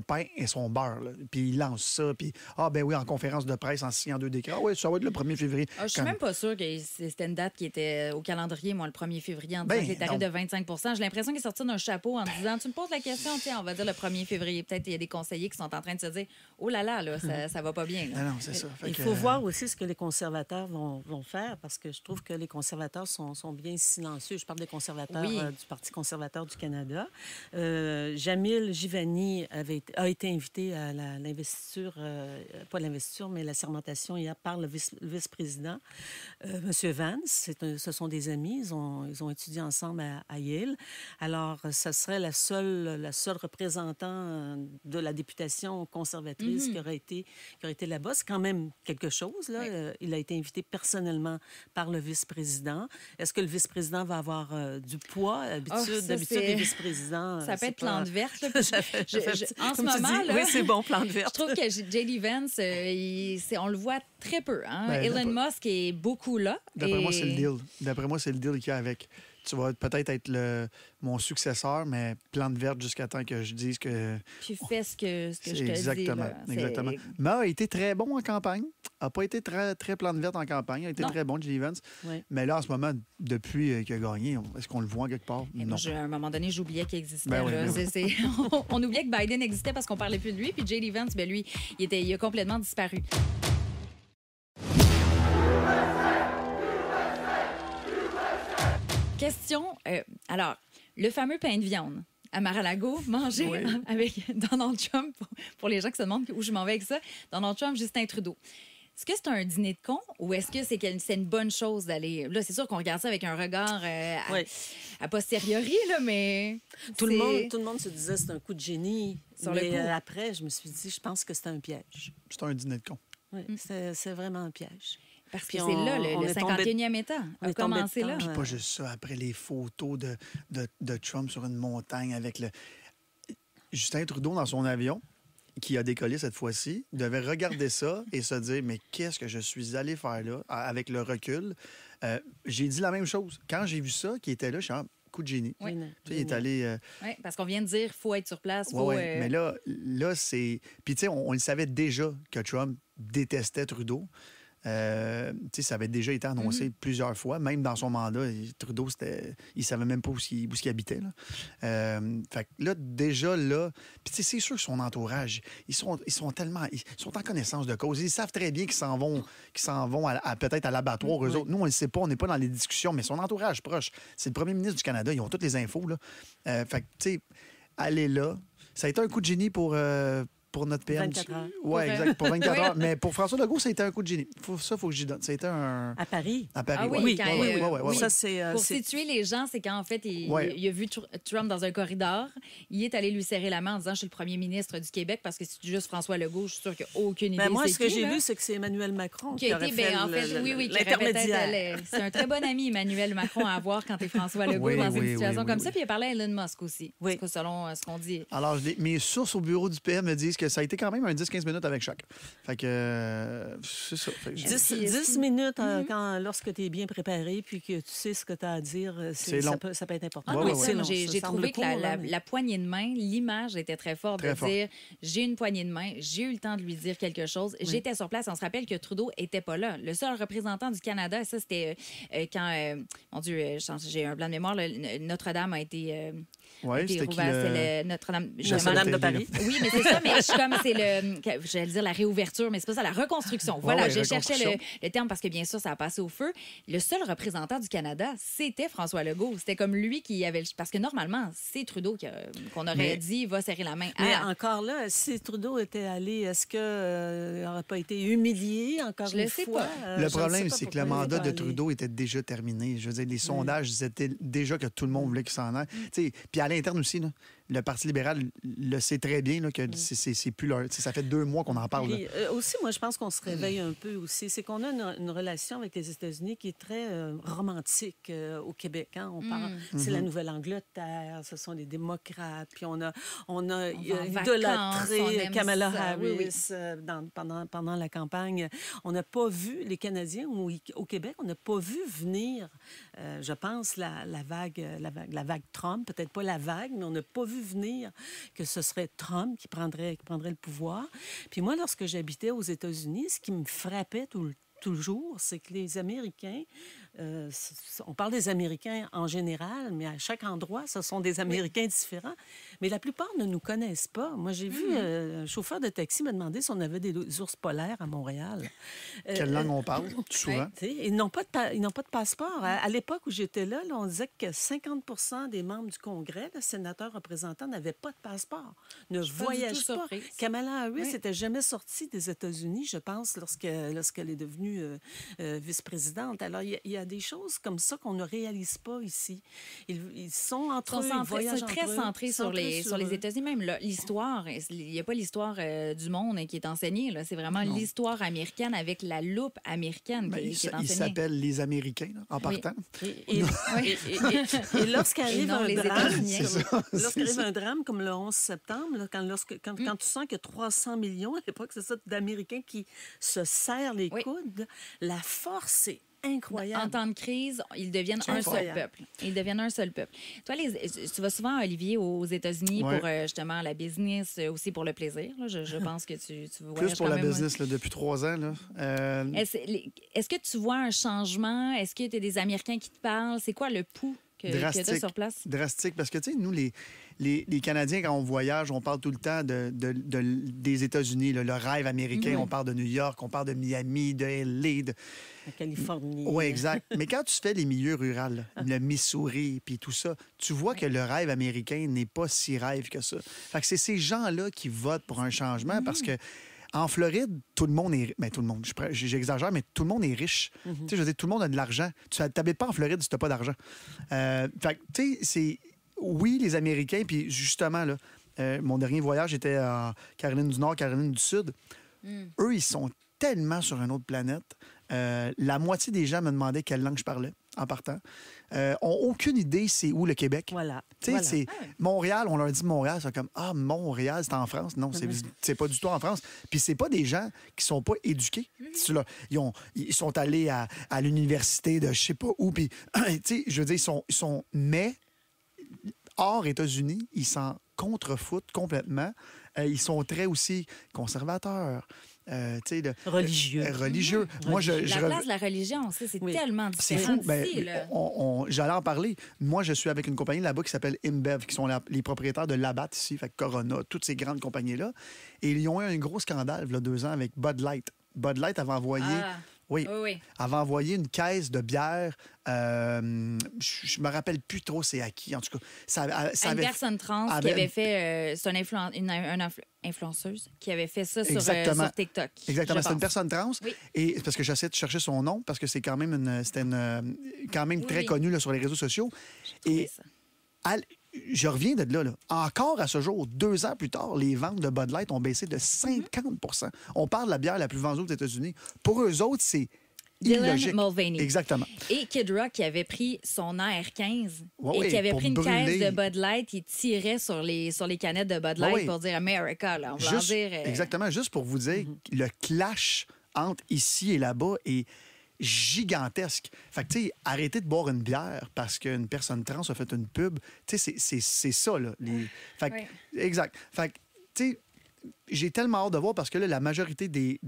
pain et son beurre. Là. Puis il lance ça, puis ben oui, en conférence de presse, en signant 2 décrets. Oui, ça va être le 1er février. Je suis même pas sûre que c'était une date qui était au calendrier, moi, le 1er février, en disant que les tarifs de 25 J'ai l'impression qu'il est sorti d'un chapeau en disant, tu me poses la question, tiens, on va dire le 1er février. Peut-être qu'il y a des conseillers qui sont en train de se dire, oh là là, ça va pas bien. Là. Non, c'est ça. Il faut voir aussi ce que les conservateurs vont faire, parce que je trouve que les conservateurs sont bien silencieux. Je parle des conservateurs du Parti conservateur du Canada. Jamil Jivani a été invité à l'investiture, pas l'investiture, mais la sermentation hier par le vice-président, M. Vance. Ce sont des amis. Ils ont étudié ensemble à Yale. Alors, ce serait la seule représentant de la députation conservatrice qui aurait été là-bas. C'est quand même quelque chose. Là. Oui. Il a été invité personnellement par le vice-président. Est-ce que le vice-président va avoir du poids? D'habitude, les vice-présidents... Ça peut être plante verte. En ce moment, là, oui, c'est bon, plante verte. Je trouve que J.D. Vance, on le voit très peu. Hein? Elon Musk est beaucoup là. D'après moi, c'est le deal. D'après moi, c'est le deal qu'il y a avec. Tu vas peut-être être mon successeur, mais plante verte jusqu'à temps que je dise que... Tu fais ce que je te dis. Exactement. Mais a été très bon en campagne. N'a pas été très, très plante verte en campagne. Il a été très bon, J.D. Vance. Oui. Mais là, en ce moment, depuis qu'il a gagné, est-ce qu'on le voit quelque part? Non. À un moment donné, j'oubliais qu'il existait. On oubliait que Biden existait parce qu'on parlait plus de lui. Puis J.D. Vance, lui, il a complètement disparu. Question. Alors, le fameux pain de viande à Mar-a-Lago, mangé avec Donald Trump, pour les gens qui se demandent où je m'en vais avec ça, Donald Trump, Justin Trudeau. Est-ce que c'est un dîner de con ou est-ce que c'est une bonne chose d'aller... Là, c'est sûr qu'on regarde ça avec un regard à posteriori, là, mais... Tout le monde se disait que c'est un coup de génie. Mais après, je me suis dit, je pense que c'est un piège. C'est un dîner de con. Oui, c'est vraiment un piège. Parce que c'est là, le 51e État a commencé là. Puis pas juste ça, après les photos de Trump sur une montagne avec Justin Trudeau dans son avion, qui a décollé cette fois-ci, devait regarder ça et se dire, mais qu'est-ce que je suis allé faire là, avec le recul. J'ai dit la même chose. Quand j'ai vu ça, qui était là, je suis coup de génie. Oui. Il est allé... Oui, parce qu'on vient de dire, il faut être sur place. Mais là c'est... Puis tu sais, on le savait déjà que Trump détestait Trudeau. Ça avait déjà été annoncé plusieurs fois. Même dans son mandat, Trudeau, il savait même pas où il habitait. Là. Fait que là, déjà, là... Puis c'est sûr que son entourage, ils sont en connaissance de cause. Ils savent très bien qu'ils s'en vont peut-être à l'abattoir, eux autres. Nous, on ne le sait pas, on n'est pas dans les discussions, mais son entourage proche, c'est le premier ministre du Canada. Ils ont toutes les infos. Là. Fait que, tu sais, aller là, ça a été un coup de génie pour notre PM. 24 heures. Oui, exact, pour 24 heures. Mais pour François Legault, ça a été un coup de génie. Ça, il faut que j'y donne. Ça a été un... À Paris? À Paris, oui. Oui. Ça, pour situer les gens, c'est qu'en fait, il a vu Trump dans un corridor. Il est allé lui serrer la main en disant « Je suis le premier ministre du Québec » parce que c'est juste François Legault. Je suis sûre qu'il n'y a aucune idée. Moi, ce que j'ai vu, c'est que c'est Emmanuel Macron qui aurait fait l'intermédiaire. C'est un très bon ami, Emmanuel Macron, à avoir quand tu es François Legault dans une situation comme ça. Puis il a parlé à Elon Musk aussi, selon ce qu'on dit. Alors, mes sources au bureau du PM me disent que ça a été quand même un 10-15 minutes avec chaque. Fait que c'est ça. 10 minutes lorsque tu es bien préparé puis que tu sais ce que tu as à dire, ça peut être important. J'ai trouvé que la poignée de main, l'image était très forte dire j'ai une poignée de main, j'ai eu le temps de lui dire quelque chose. Oui. J'étais sur place. On se rappelle que Trudeau n'était pas là. Le seul représentant du Canada, ça, c'était quand... mon Dieu, j'ai un blanc de mémoire. Notre-Dame a été... Oui, c'était Notre-Dame de Paris. Oui, mais c'est ça. Mais j'allais dire la réouverture, mais c'est pas ça, la reconstruction. Voilà, ouais, je cherchais reconstruction. le terme parce que bien sûr, ça a passé au feu. Le seul représentant du Canada, c'était François Legault. C'était comme lui qui avait... Parce que normalement, c'est Trudeau qu'on aurait dit va serrer la main. Mais encore là, si Trudeau était allé, est-ce qu'il n'aurait pas été humilié encore Je le une sais fois? pas. Le Je ne problème, sais pas c'est que le pourquoi il mandat est de allé. Trudeau était déjà terminé. Je veux dire, les sondages disaient déjà que tout le monde voulait qu'il s'en aille. Tu sais, puis à l'interne aussi, là, le Parti libéral le sait très bien là, que c'est plus leur... Ça fait 2 mois qu'on en parle. Là. Puis, aussi, moi, je pense qu'on se réveille un peu aussi. C'est qu'on a une relation avec les États-Unis qui est très romantique au Québec. Hein? On parle, c'est la Nouvelle-Angleterre, ce sont les démocrates, puis on a en idolâtré vacances, on aime Kamala ça. Harris pendant la campagne. On n'a pas vu, les Canadiens au Québec, on n'a pas vu venir, je pense, la vague Trump, peut-être pas la vague, mais on n'a pas vu venir que ce serait Trump qui prendrait le pouvoir. Puis moi, lorsque j'habitais aux États-Unis, ce qui me frappait toujours, c'est que les Américains, on parle des Américains en général, mais à chaque endroit, ce sont des Américains différents. Mais la plupart ne nous connaissent pas. Moi, j'ai vu un chauffeur de taxi me demander si on avait des ours polaires à Montréal. Quelle langue on parle, souvent? Ils n'ont pas de passeport. À l'époque où j'étais là, on disait que 50 des membres du Congrès, sénateurs, représentants, n'avaient pas de passeport, ne voyagent pas. Kamala Harris n'était jamais sortie des États-Unis, je pense, lorsqu'elle est devenue vice-présidente. Alors, il y a des choses comme ça qu'on ne réalise pas ici. Ils sont entre eux, ils voyagent entre eux. Ils sont très centrés sur les États-Unis. Même là, l'histoire, il n'y a pas l'histoire du monde qui est enseignée. Là. C'est vraiment l'histoire américaine avec la loupe américaine qui est enseignée. Ils s'appellent les Américains, là, en partant. Et lorsqu'arrive un drame comme le 11 septembre, là, quand tu sens qu'il y a 300 millions, à l'époque, c'est ça, d'Américains qui se serrent les coudes, la force est incroyable. En temps de crise, ils deviennent un seul peuple. Ils deviennent un seul peuple. Toi, tu vas souvent, Olivier, aux États-Unis pour justement la business, aussi pour le plaisir. Là. Je pense que tu voyages plus pour la business là, depuis 3 ans. Là. Est-ce que tu vois un changement? Est-ce que tu as des Américains qui te parlent? C'est quoi le pouls que tu as sur place? Drastique, parce que, tu sais, nous, les Canadiens, quand on voyage, on parle tout le temps des États-Unis, le rêve américain. On parle de New York, on parle de Miami, de LA, la Californie. Oui, exact. Mais quand tu fais les milieux ruraux, là, le Missouri, puis tout ça, tu vois que le rêve américain n'est pas si rêve que ça. Fait que c'est ces gens-là qui votent pour un changement parce que en Floride, tout le monde est... Mais tout le monde, j'exagère, mais tout le monde est riche. Tu sais, je veux dire, tout le monde a de l'argent. Tu n'habites pas en Floride si tu n'as pas d'argent. Fait que, tu sais, c'est... Oui, les Américains, puis justement, là, mon dernier voyage était en Caroline du Nord, Caroline du Sud. Eux, ils sont tellement sur une autre planète. La moitié des gens me demandaient quelle langue je parlais en partant. Ont aucune idée c'est où le Québec. Voilà. Tu sais, Montréal, on leur dit Montréal, c'est comme Montréal, c'est en France. Non, c'est pas du tout en France. Puis c'est pas des gens qui sont pas éduqués. Ils sont allés à l'université de je sais pas où. Puis, tu sais, je veux dire, ils sont mais hors États-Unis, ils s'en contrefoutent complètement. Ils sont très aussi conservateurs. Religieux. Moi, la place de la religion, c'est tellement différent. C'est fou. J'allais en parler. Moi, je suis avec une compagnie là-bas qui s'appelle InBev, qui sont les propriétaires de Labatt ici, fait Corona, toutes ces grandes compagnies-là. Et ils ont eu un gros scandale, il y a 2 ans, avec Bud Light. Bud Light avait envoyé... Oui. Avait envoyé une caisse de bière. Je me rappelle plus trop c'est à qui. En tout cas, une personne trans qui avait fait... c'est une influenceuse qui avait fait ça sur TikTok. Exactement. C'était une personne trans. Oui. Et parce que j'essaie de chercher son nom, parce que c'est quand même très connu là, sur les réseaux sociaux. Et je reviens de là. Encore à ce jour, 2 ans plus tard, les ventes de Bud Light ont baissé de 50 On parle de la bière la plus vendue aux États-Unis. Pour eux autres, c'est illogique. Dylan Mulvaney. Exactement. Et Kid Rock qui avait pris son AR-15 et qui avait pris une caisse de Bud Light, il tirait sur les canettes de Bud Light pour dire America. Là, exactement. Juste pour vous dire, le clash entre ici et là-bas est gigantesque. Fait que, tu sais, arrêtez de boire une bière parce qu'une personne trans a fait une pub. Tu sais, c'est ça, là. Fait que, exact. Fait que, tu sais, j'ai tellement hâte de voir parce que là, la majorité des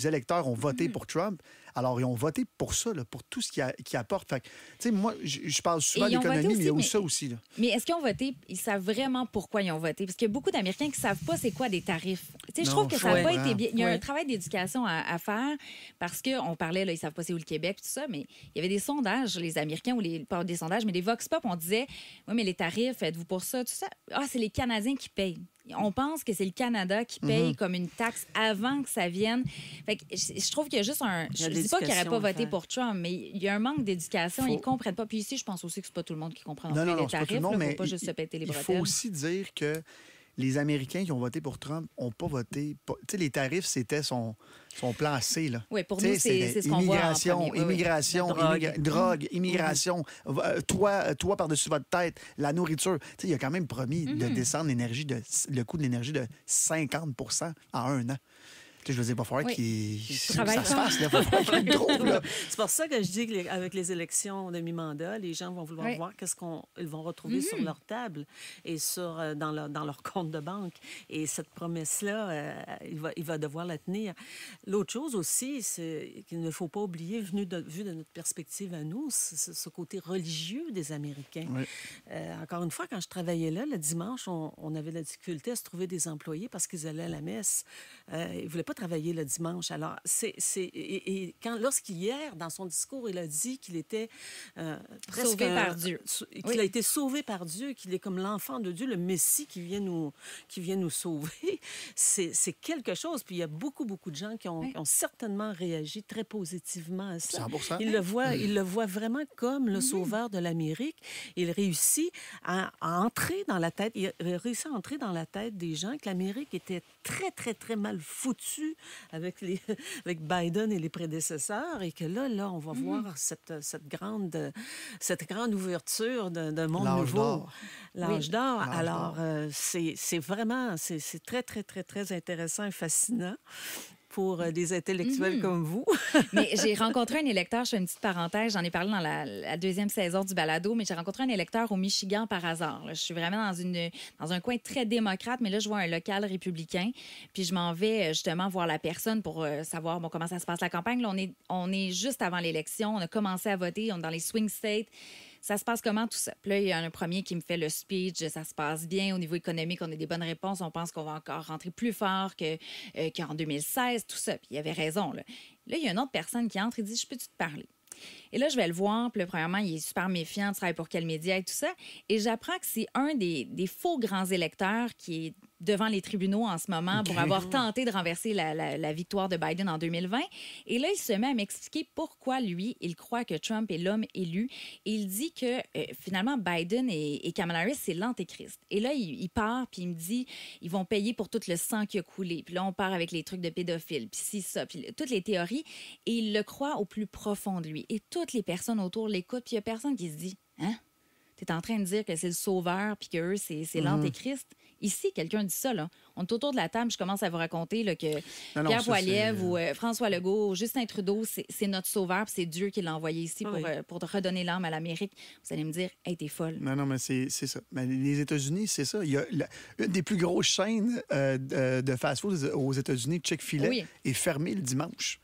électeurs ont voté pour Trump. Alors, ils ont voté pour ça, là, pour tout ce qu'il apporte. Fait que, tu sais, moi, je parle souvent d'économie, mais il y a ça aussi. Là. Mais est-ce qu'ils ont voté? Ils savent vraiment pourquoi ils ont voté? Parce qu'il y a beaucoup d'Américains qui ne savent pas c'est quoi des tarifs. Tu sais, je trouve que ça n'a pas été bien. Il y a un travail d'éducation à faire parce qu'on parlait, là, ils ne savent pas c'est où le Québec, tout ça, mais il y avait des sondages, les Américains, pas des sondages, mais des Vox Pop, on disait, oui, mais les tarifs, êtes-vous pour ça, tout ça? Ah, c'est les Canadiens qui payent. On pense que c'est le Canada qui paye comme une taxe avant que ça vienne. Fait que je trouve qu'il y a juste un... Je ne dis pas qu'ils n'auraient pas voté pour Trump, mais il y a un manque d'éducation. Ils ne comprennent pas. Puis ici, je pense aussi que c'est pas tout le monde qui comprend les tarifs. Pas tout le monde, il ne faut pas juste se péter les bretelles. Il faut aussi dire que les Américains qui ont voté pour Trump n'ont pas voté... Tu sais, les tarifs, c'était son plan C. Là. Oui, pour nous, c'est ce qu'on voit en premier. Immigration, drogue, immigration, toi par-dessus votre tête, la nourriture. Tu sais, il a quand même promis de descendre le coût de l'énergie de 50 % en 1 an. Je veux dire, il va falloir que ça se fasse. Il va falloir qu'il trouve. Là. C'est pour ça que je dis qu'avec les élections de mi-mandat, les gens vont vouloir voir qu'est-ce qu'ils vont retrouver sur leur table et dans leur compte de banque. Et cette promesse-là, il va devoir la tenir. L'autre chose aussi, c'est qu'il ne faut pas oublier, vu de notre perspective à nous, ce côté religieux des Américains. Oui. Encore une fois, quand je travaillais là, le dimanche, on avait de la difficulté à se trouver des employés parce qu'ils allaient à la messe. Ils ne voulaient pas travailler le dimanche. Alors, lorsqu'hier, dans son discours, il a dit qu'il était presque... Sauvé par Dieu. Qu'il a été sauvé par Dieu, qu'il est comme l'enfant de Dieu, le Messie qui vient nous sauver. C'est quelque chose. Puis il y a beaucoup, beaucoup de gens qui ont certainement réagi très positivement à ça. 100%. Il le voit vraiment comme le sauveur de l'Amérique. Il réussit à entrer dans la tête... Il réussit à entrer dans la tête des gens que l'Amérique était très, très, très mal foutue avec Biden et les prédécesseurs, et que là on va voir cette grande ouverture d'un monde nouveau. L'âge d'or. Alors, c'est vraiment, c'est très, très, très, très intéressant et fascinant pour des intellectuels comme vous. Mais j'ai rencontré un électeur, je fais une petite parenthèse, j'en ai parlé dans la deuxième saison du balado, mais j'ai rencontré un électeur au Michigan par hasard. Là, je suis vraiment dans un coin très démocrate, mais là, je vois un local républicain, puis je m'en vais justement voir la personne pour savoir comment ça se passe la campagne. Là, on est juste avant l'élection, on a commencé à voter, on est dans les swing states. Ça se passe comment, tout ça? Puis là, il y a un premier qui me fait le speech. Ça se passe bien. Au niveau économique, on a des bonnes réponses. On pense qu'on va encore rentrer plus fort qu'en 2016, tout ça. Puis il avait raison. Là, il y a une autre personne qui entre et dit « Je peux-tu te parler? » Et là, je vais le voir. Puis là, premièrement, il est super méfiant. Tu travailles pour quel média et tout ça. Et j'apprends que c'est un des faux grands électeurs qui est devant les tribunaux en ce moment pour avoir tenté de renverser la victoire de Biden en 2020. Et là, il se met à m'expliquer pourquoi, lui, il croit que Trump est l'homme élu. Et il dit que, finalement, Biden et Kamala Harris, c'est l'antéchrist. Et là, il part, puis il me dit, ils vont payer pour tout le sang qui a coulé. Puis là, on part avec les trucs de pédophiles, puis ci, ça, puis toutes les théories. Et il le croit au plus profond de lui. Et toutes les personnes autour l'écoutent, puis il n'y a personne qui se dit, « Hein? T'es en train de dire que c'est le sauveur, puis qu'eux, c'est l'antéchrist? » Ici, quelqu'un dit ça, là. On est autour de la table, je commence à vous raconter là, que Pierre Poilievre ou François Legault ou Justin Trudeau, c'est notre sauveur, puis c'est Dieu qui l'a envoyé ici pour redonner l'âme à l'Amérique. Vous allez me dire, hey, t'es folle. Non, mais c'est ça. Mais les États-Unis, c'est ça. Il y a une des plus grosses chaînes de fast-food aux États-Unis, Chick-fil-A, est fermée le dimanche.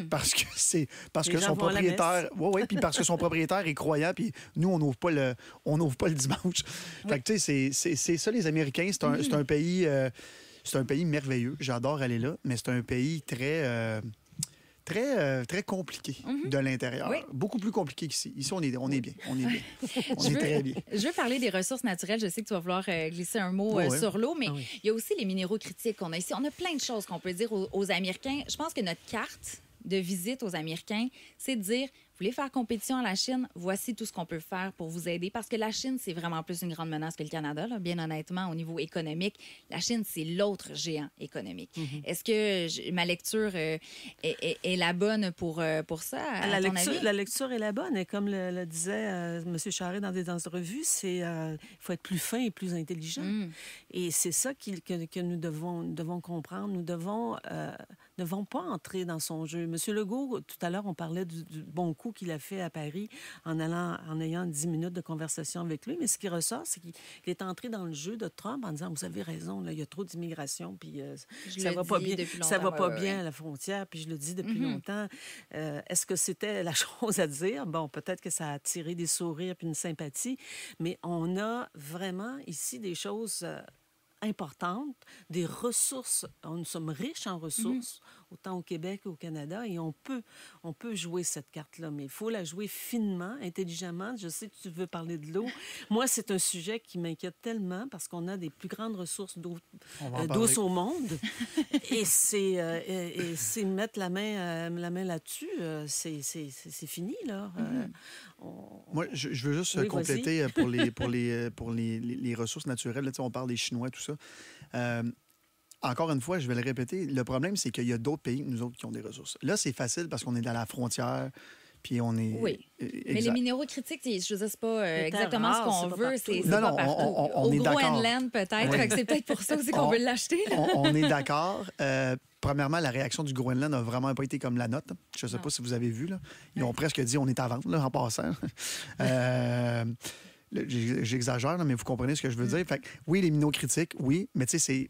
Parce que son propriétaire... Oui, puis parce que son propriétaire est croyant, puis nous, on n'ouvre pas le dimanche. Fait que, tu sais, c'est ça, les Américains. C'est un pays... c'est un pays merveilleux. J'adore aller là, mais c'est un pays très compliqué de l'intérieur. Oui. Beaucoup plus compliqué qu'ici. Ici, on est bien. On est bien. On est très bien. Je veux parler des ressources naturelles. Je sais que tu vas vouloir glisser un mot sur l'eau, mais il y a aussi les minéraux critiques qu'on a ici. On a plein de choses qu'on peut dire aux Américains. Je pense que notre carte de visite aux Américains, c'est de dire... Vous voulez faire compétition à la Chine? Voici tout ce qu'on peut faire pour vous aider. Parce que la Chine, c'est vraiment plus une grande menace que le Canada, là, bien honnêtement, au niveau économique. La Chine, c'est l'autre géant économique. Est-ce que ma lecture est la bonne pour ça, à ton avis? La lecture est la bonne. Et comme le disait M. Charest dans des revues, il faut être plus fin et plus intelligent. Et c'est ça que nous devons comprendre. Nous ne devons pas entrer dans son jeu. M. Legault, tout à l'heure, on parlait du bon coup coup qu'il a fait à Paris en ayant 10 minutes de conversation avec lui. Mais ce qui ressort, c'est qu'il est entré dans le jeu de Trump en disant, vous avez raison, là, il y a trop d'immigration, puis ça va pas bien, bien à la frontière, puis je le dis depuis longtemps. Est-ce que c'était la chose à dire? Bon, peut-être que ça a attiré des sourires puis une sympathie, mais on a vraiment ici des choses importantes, des ressources. Nous sommes riches en ressources, autant au Québec qu'au Canada, et on peut jouer cette carte-là, mais il faut la jouer finement, intelligemment. Je sais que tu veux parler de l'eau. Moi, c'est un sujet qui m'inquiète tellement parce qu'on a des plus grandes ressources d'eau douce au monde, et c'est mettre la main là-dessus, c'est fini, là. Moi, je veux juste compléter pour les ressources naturelles. Là, on parle des Chinois, tout ça. Encore une fois, je vais le répéter, le problème, c'est qu'il y a d'autres pays que nous autres qui ont des ressources. Là, c'est facile parce qu'on est dans la frontière, puis on est... Oui, mais les minéraux critiques, je veux dire, c'est pas exactement rare, ce qu'on veut, c'est non, pas partout. On est d'accord. Au Groenland, peut-être, fait que c'est peut-être pour ça aussi qu'on veut l'acheter. On est d'accord. Premièrement, la réaction du Groenland n'a vraiment pas été comme la nôtre. Je ne sais pas si vous avez vu. Là. Ils ont presque dit on est à vendre, là, en passant. J'exagère, là, mais vous comprenez ce que je veux dire. Fait que, oui, les minéraux critiques, oui, mais tu sais, c'est...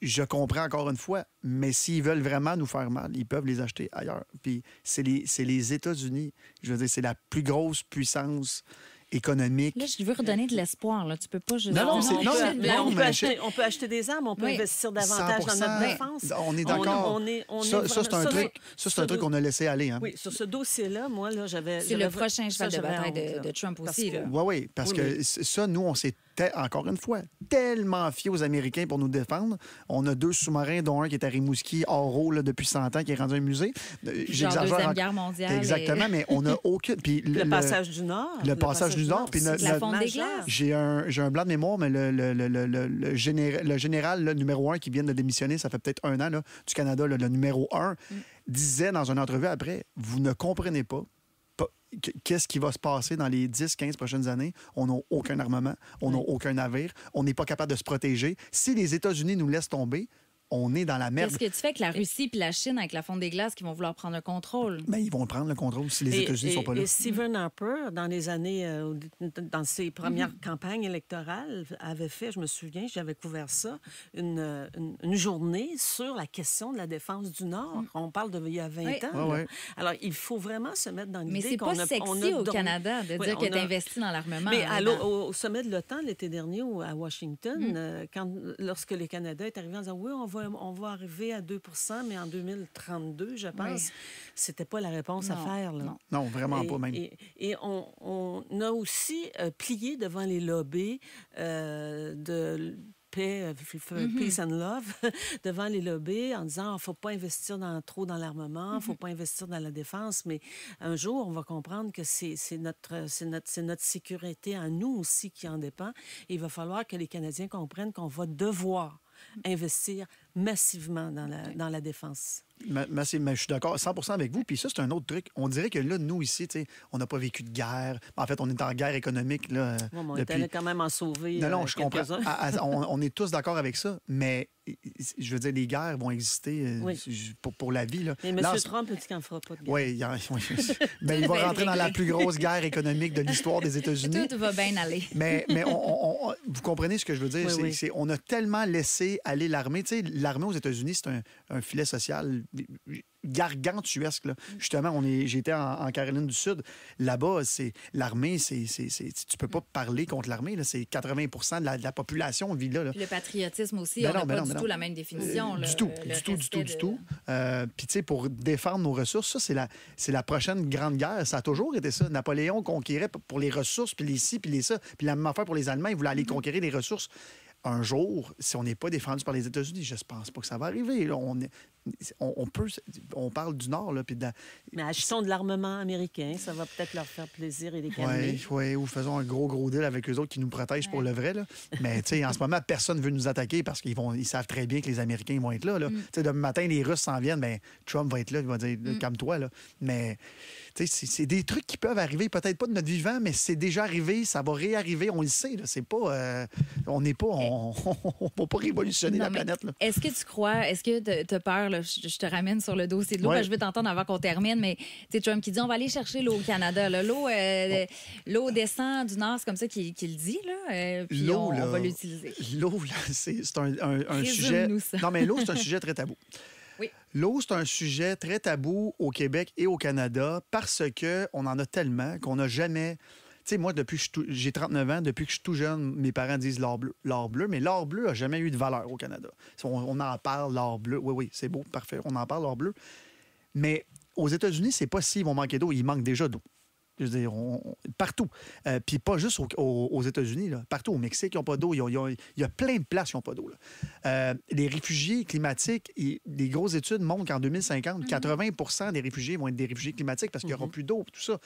Je comprends encore une fois, mais s'ils veulent vraiment nous faire mal, ils peuvent les acheter ailleurs. Puis c'est les États-Unis. Je veux dire, c'est la plus grosse puissance économique. Là, je veux redonner de l'espoir. Là. Tu peux pas juste... On peut acheter des armes, on peut investir davantage dans notre défense. On est d'accord. Ça, c'est un truc qu'on a laissé aller. Hein? Oui, sur ce dossier-là, moi, là, j'avais... C'est le prochain cheval de bataille de Trump aussi. Oui, parce que ça, nous, on s'est encore une fois, tellement fiers aux Américains pour nous défendre. On a 2 sous-marins, dont un qui est à Rimouski, hors eau, là, depuis 100 ans, qui est rendu un musée. Genre Deuxième Guerre mondiale. Exactement, mais on n'a aucune... Puis le passage du Nord. Le passage du Nord. Puis la fonte des glaces. J'ai un blanc de mémoire, mais le général le numéro 1 qui vient de démissionner, ça fait peut-être 1 an, là, du Canada, le numéro 1, disait dans une entrevue après, vous ne comprenez pas qu'est-ce qui va se passer dans les 10-15 prochaines années. On n'a aucun armement, on n'a aucun navire, on n'est pas capable de se protéger. Si les États-Unis nous laissent tomber, on est dans la merde. Qu'est-ce que tu fais avec la Russie et la Chine, avec la fonte des glaces, qui vont vouloir prendre le contrôle? Bien, ils vont prendre le contrôle si les États-Unis ne sont pas là. Et Stephen Harper, dans les années, dans ses premières campagnes électorales, avait fait, je me souviens, j'avais couvert ça, une journée sur la question de la défense du Nord. On parle d'il y a 20 ans. Alors, il faut vraiment se mettre dans l'idée qu'on a... Mais c'est pas sexy au Canada de dire que tu investis dans l'armement. Mais au sommet de l'OTAN, l'été dernier, à Washington, lorsque les Canadiens est arrivé en disant, oui, on va arriver à 2 %, mais en 2032, je pense, c'était pas la réponse à faire. Là. Non, vraiment pas même. Et on a aussi plié devant les lobbies de peace and love, devant les lobbies, en disant, il ne faut pas investir trop dans l'armement, il ne faut pas investir dans la défense, mais un jour, on va comprendre que c'est notre sécurité à nous aussi qui en dépend. Et il va falloir que les Canadiens comprennent qu'on va devoir investir massivement dans la défense. Mais je suis d'accord 100% avec vous. Puis ça, c'est un autre truc. On dirait que là, nous, ici, on n'a pas vécu de guerre. En fait, on est en guerre économique. Là, on est allé quand même en sauver. Non, je comprends. On est tous d'accord avec ça. Mais je veux dire, les guerres vont exister pour la vie. Là. Mais M. Trump dit qu'il n'en fera pas de guerre. Oui, mais il va rentrer dans la plus grosse guerre économique de l'histoire des États-Unis. Tout va bien aller. Mais vous comprenez ce que je veux dire? On a tellement laissé aller l'armée. Tu sais, l'armée aux États-Unis, c'est un filet social gargantuesque. Là. Justement, j'étais en Caroline du Sud. Là-bas, l'armée, tu peux pas parler contre l'armée. Là. C'est 80% de la population vit là. Puis le patriotisme aussi, on n'a pas du tout la même définition. Du tout. Puis, tu sais, pour défendre nos ressources, ça, c'est la prochaine grande guerre. Ça a toujours été ça. Napoléon conquérait pour les ressources, puis les ci, puis les ça. Puis la même affaire pour les Allemands, ils voulaient aller conquérir les ressources. Un jour, si on n'est pas défendu par les États-Unis, je ne pense pas que ça va arriver. Là. On parle du Nord. Là, mais achetons de l'armement américain. Ça va peut-être leur faire plaisir et les calmer. Oui, ou faisons un gros deal avec eux autres qui nous protègent pour le vrai. Là. Mais en ce moment, personne ne veut nous attaquer parce qu'ils savent très bien que les Américains vont être là. Demain matin, les Russes s'en viennent, Trump va être là. Il va dire, calme-toi. Là. Mais C'est des trucs qui peuvent arriver, peut-être pas de notre vivant, mais c'est déjà arrivé, ça va réarriver, on le sait. Là. C'est pas, on n'est pas, on va pas révolutionner la planète. Là. Est-ce que tu crois, est-ce que tu as peur, là, je te ramène sur le dossier de l'eau, parce que je veux t'entendre avant qu'on termine, mais Trump qui dit on va aller chercher l'eau au Canada. Là. L'eau descend du Nord, c'est comme ça qu'il le dit, là, puis on va l'utiliser. L'eau, là, c'est un sujet... Ça. Non, mais l'eau, c'est un sujet très tabou. Oui. L'eau, c'est un sujet très tabou au Québec et au Canada parce qu'on en a tellement qu'on n'a jamais... Tu sais, moi, j'ai 39 ans, depuis que je suis tout jeune, mes parents disent l'or bleu, mais l'or bleu n'a jamais eu de valeur au Canada. On en parle, l'or bleu. Oui, c'est beau, parfait. On en parle, l'or bleu. Mais aux États-Unis, c'est pas s'ils vont manquer d'eau, ils manquent déjà d'eau. Je veux dire, partout. Puis pas juste aux États-Unis, là. Partout. Au Mexique, ils n'ont pas d'eau. Il y a plein de places qui n'ont pas d'eau. Les réfugiés climatiques, les grosses études montrent qu'en 2050, 80 des réfugiés vont être des réfugiés climatiques parce qu'il n'y aura plus d'eau, tout ça.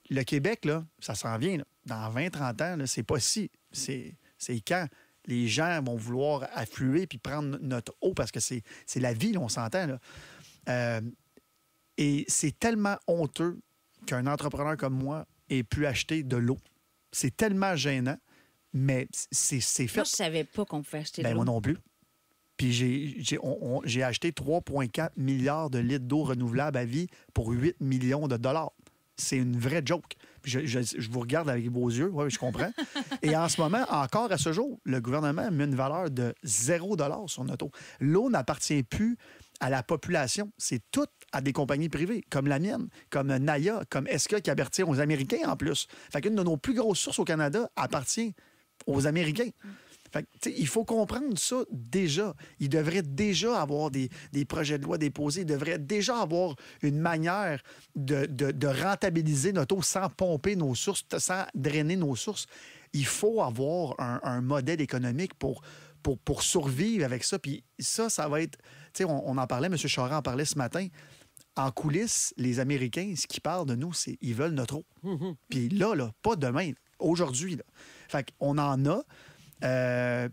Le Québec, là, ça s'en vient. Là. Dans 20-30 ans, là, c'est pas si. C'est quand les gens vont vouloir affluer puis prendre notre eau parce que c'est la vie, là, on s'entend. Là. Et c'est tellement honteux qu'un entrepreneur comme moi ait pu acheter de l'eau. C'est tellement gênant, mais c'est fait. Moi, je savais pas qu'on pouvait acheter de l'eau. Moi non plus. Puis j'ai acheté 3,4 milliards de litres d'eau renouvelable à vie pour 8 millions de dollars. C'est une vraie joke. Puis je vous regarde avec vos yeux, oui, je comprends. Et en ce moment, encore à ce jour, le gouvernement met une valeur de 0 $ sur notre eau. L'eau n'appartient plus à la population. C'est tout à des compagnies privées, comme la mienne, comme Naya, comme SK qui appartient aux Américains en plus. Fait qu'une de nos plus grosses sources au Canada appartient aux Américains. Fait que, il faut comprendre ça déjà. Il devrait déjà avoir des projets de loi déposés. Il devrait déjà avoir une manière de rentabiliser notre eau sans pomper nos sources, sans drainer nos sources. Il faut avoir un modèle économique pour survivre avec ça. Puis ça va être... Tu sais, on en parlait, M. Charest en parlait ce matin. En coulisses, les Américains, ce qu'ils parlent de nous, c'est qu'ils veulent notre eau. Puis là, pas demain, aujourd'hui. Là. Fait qu'on en a.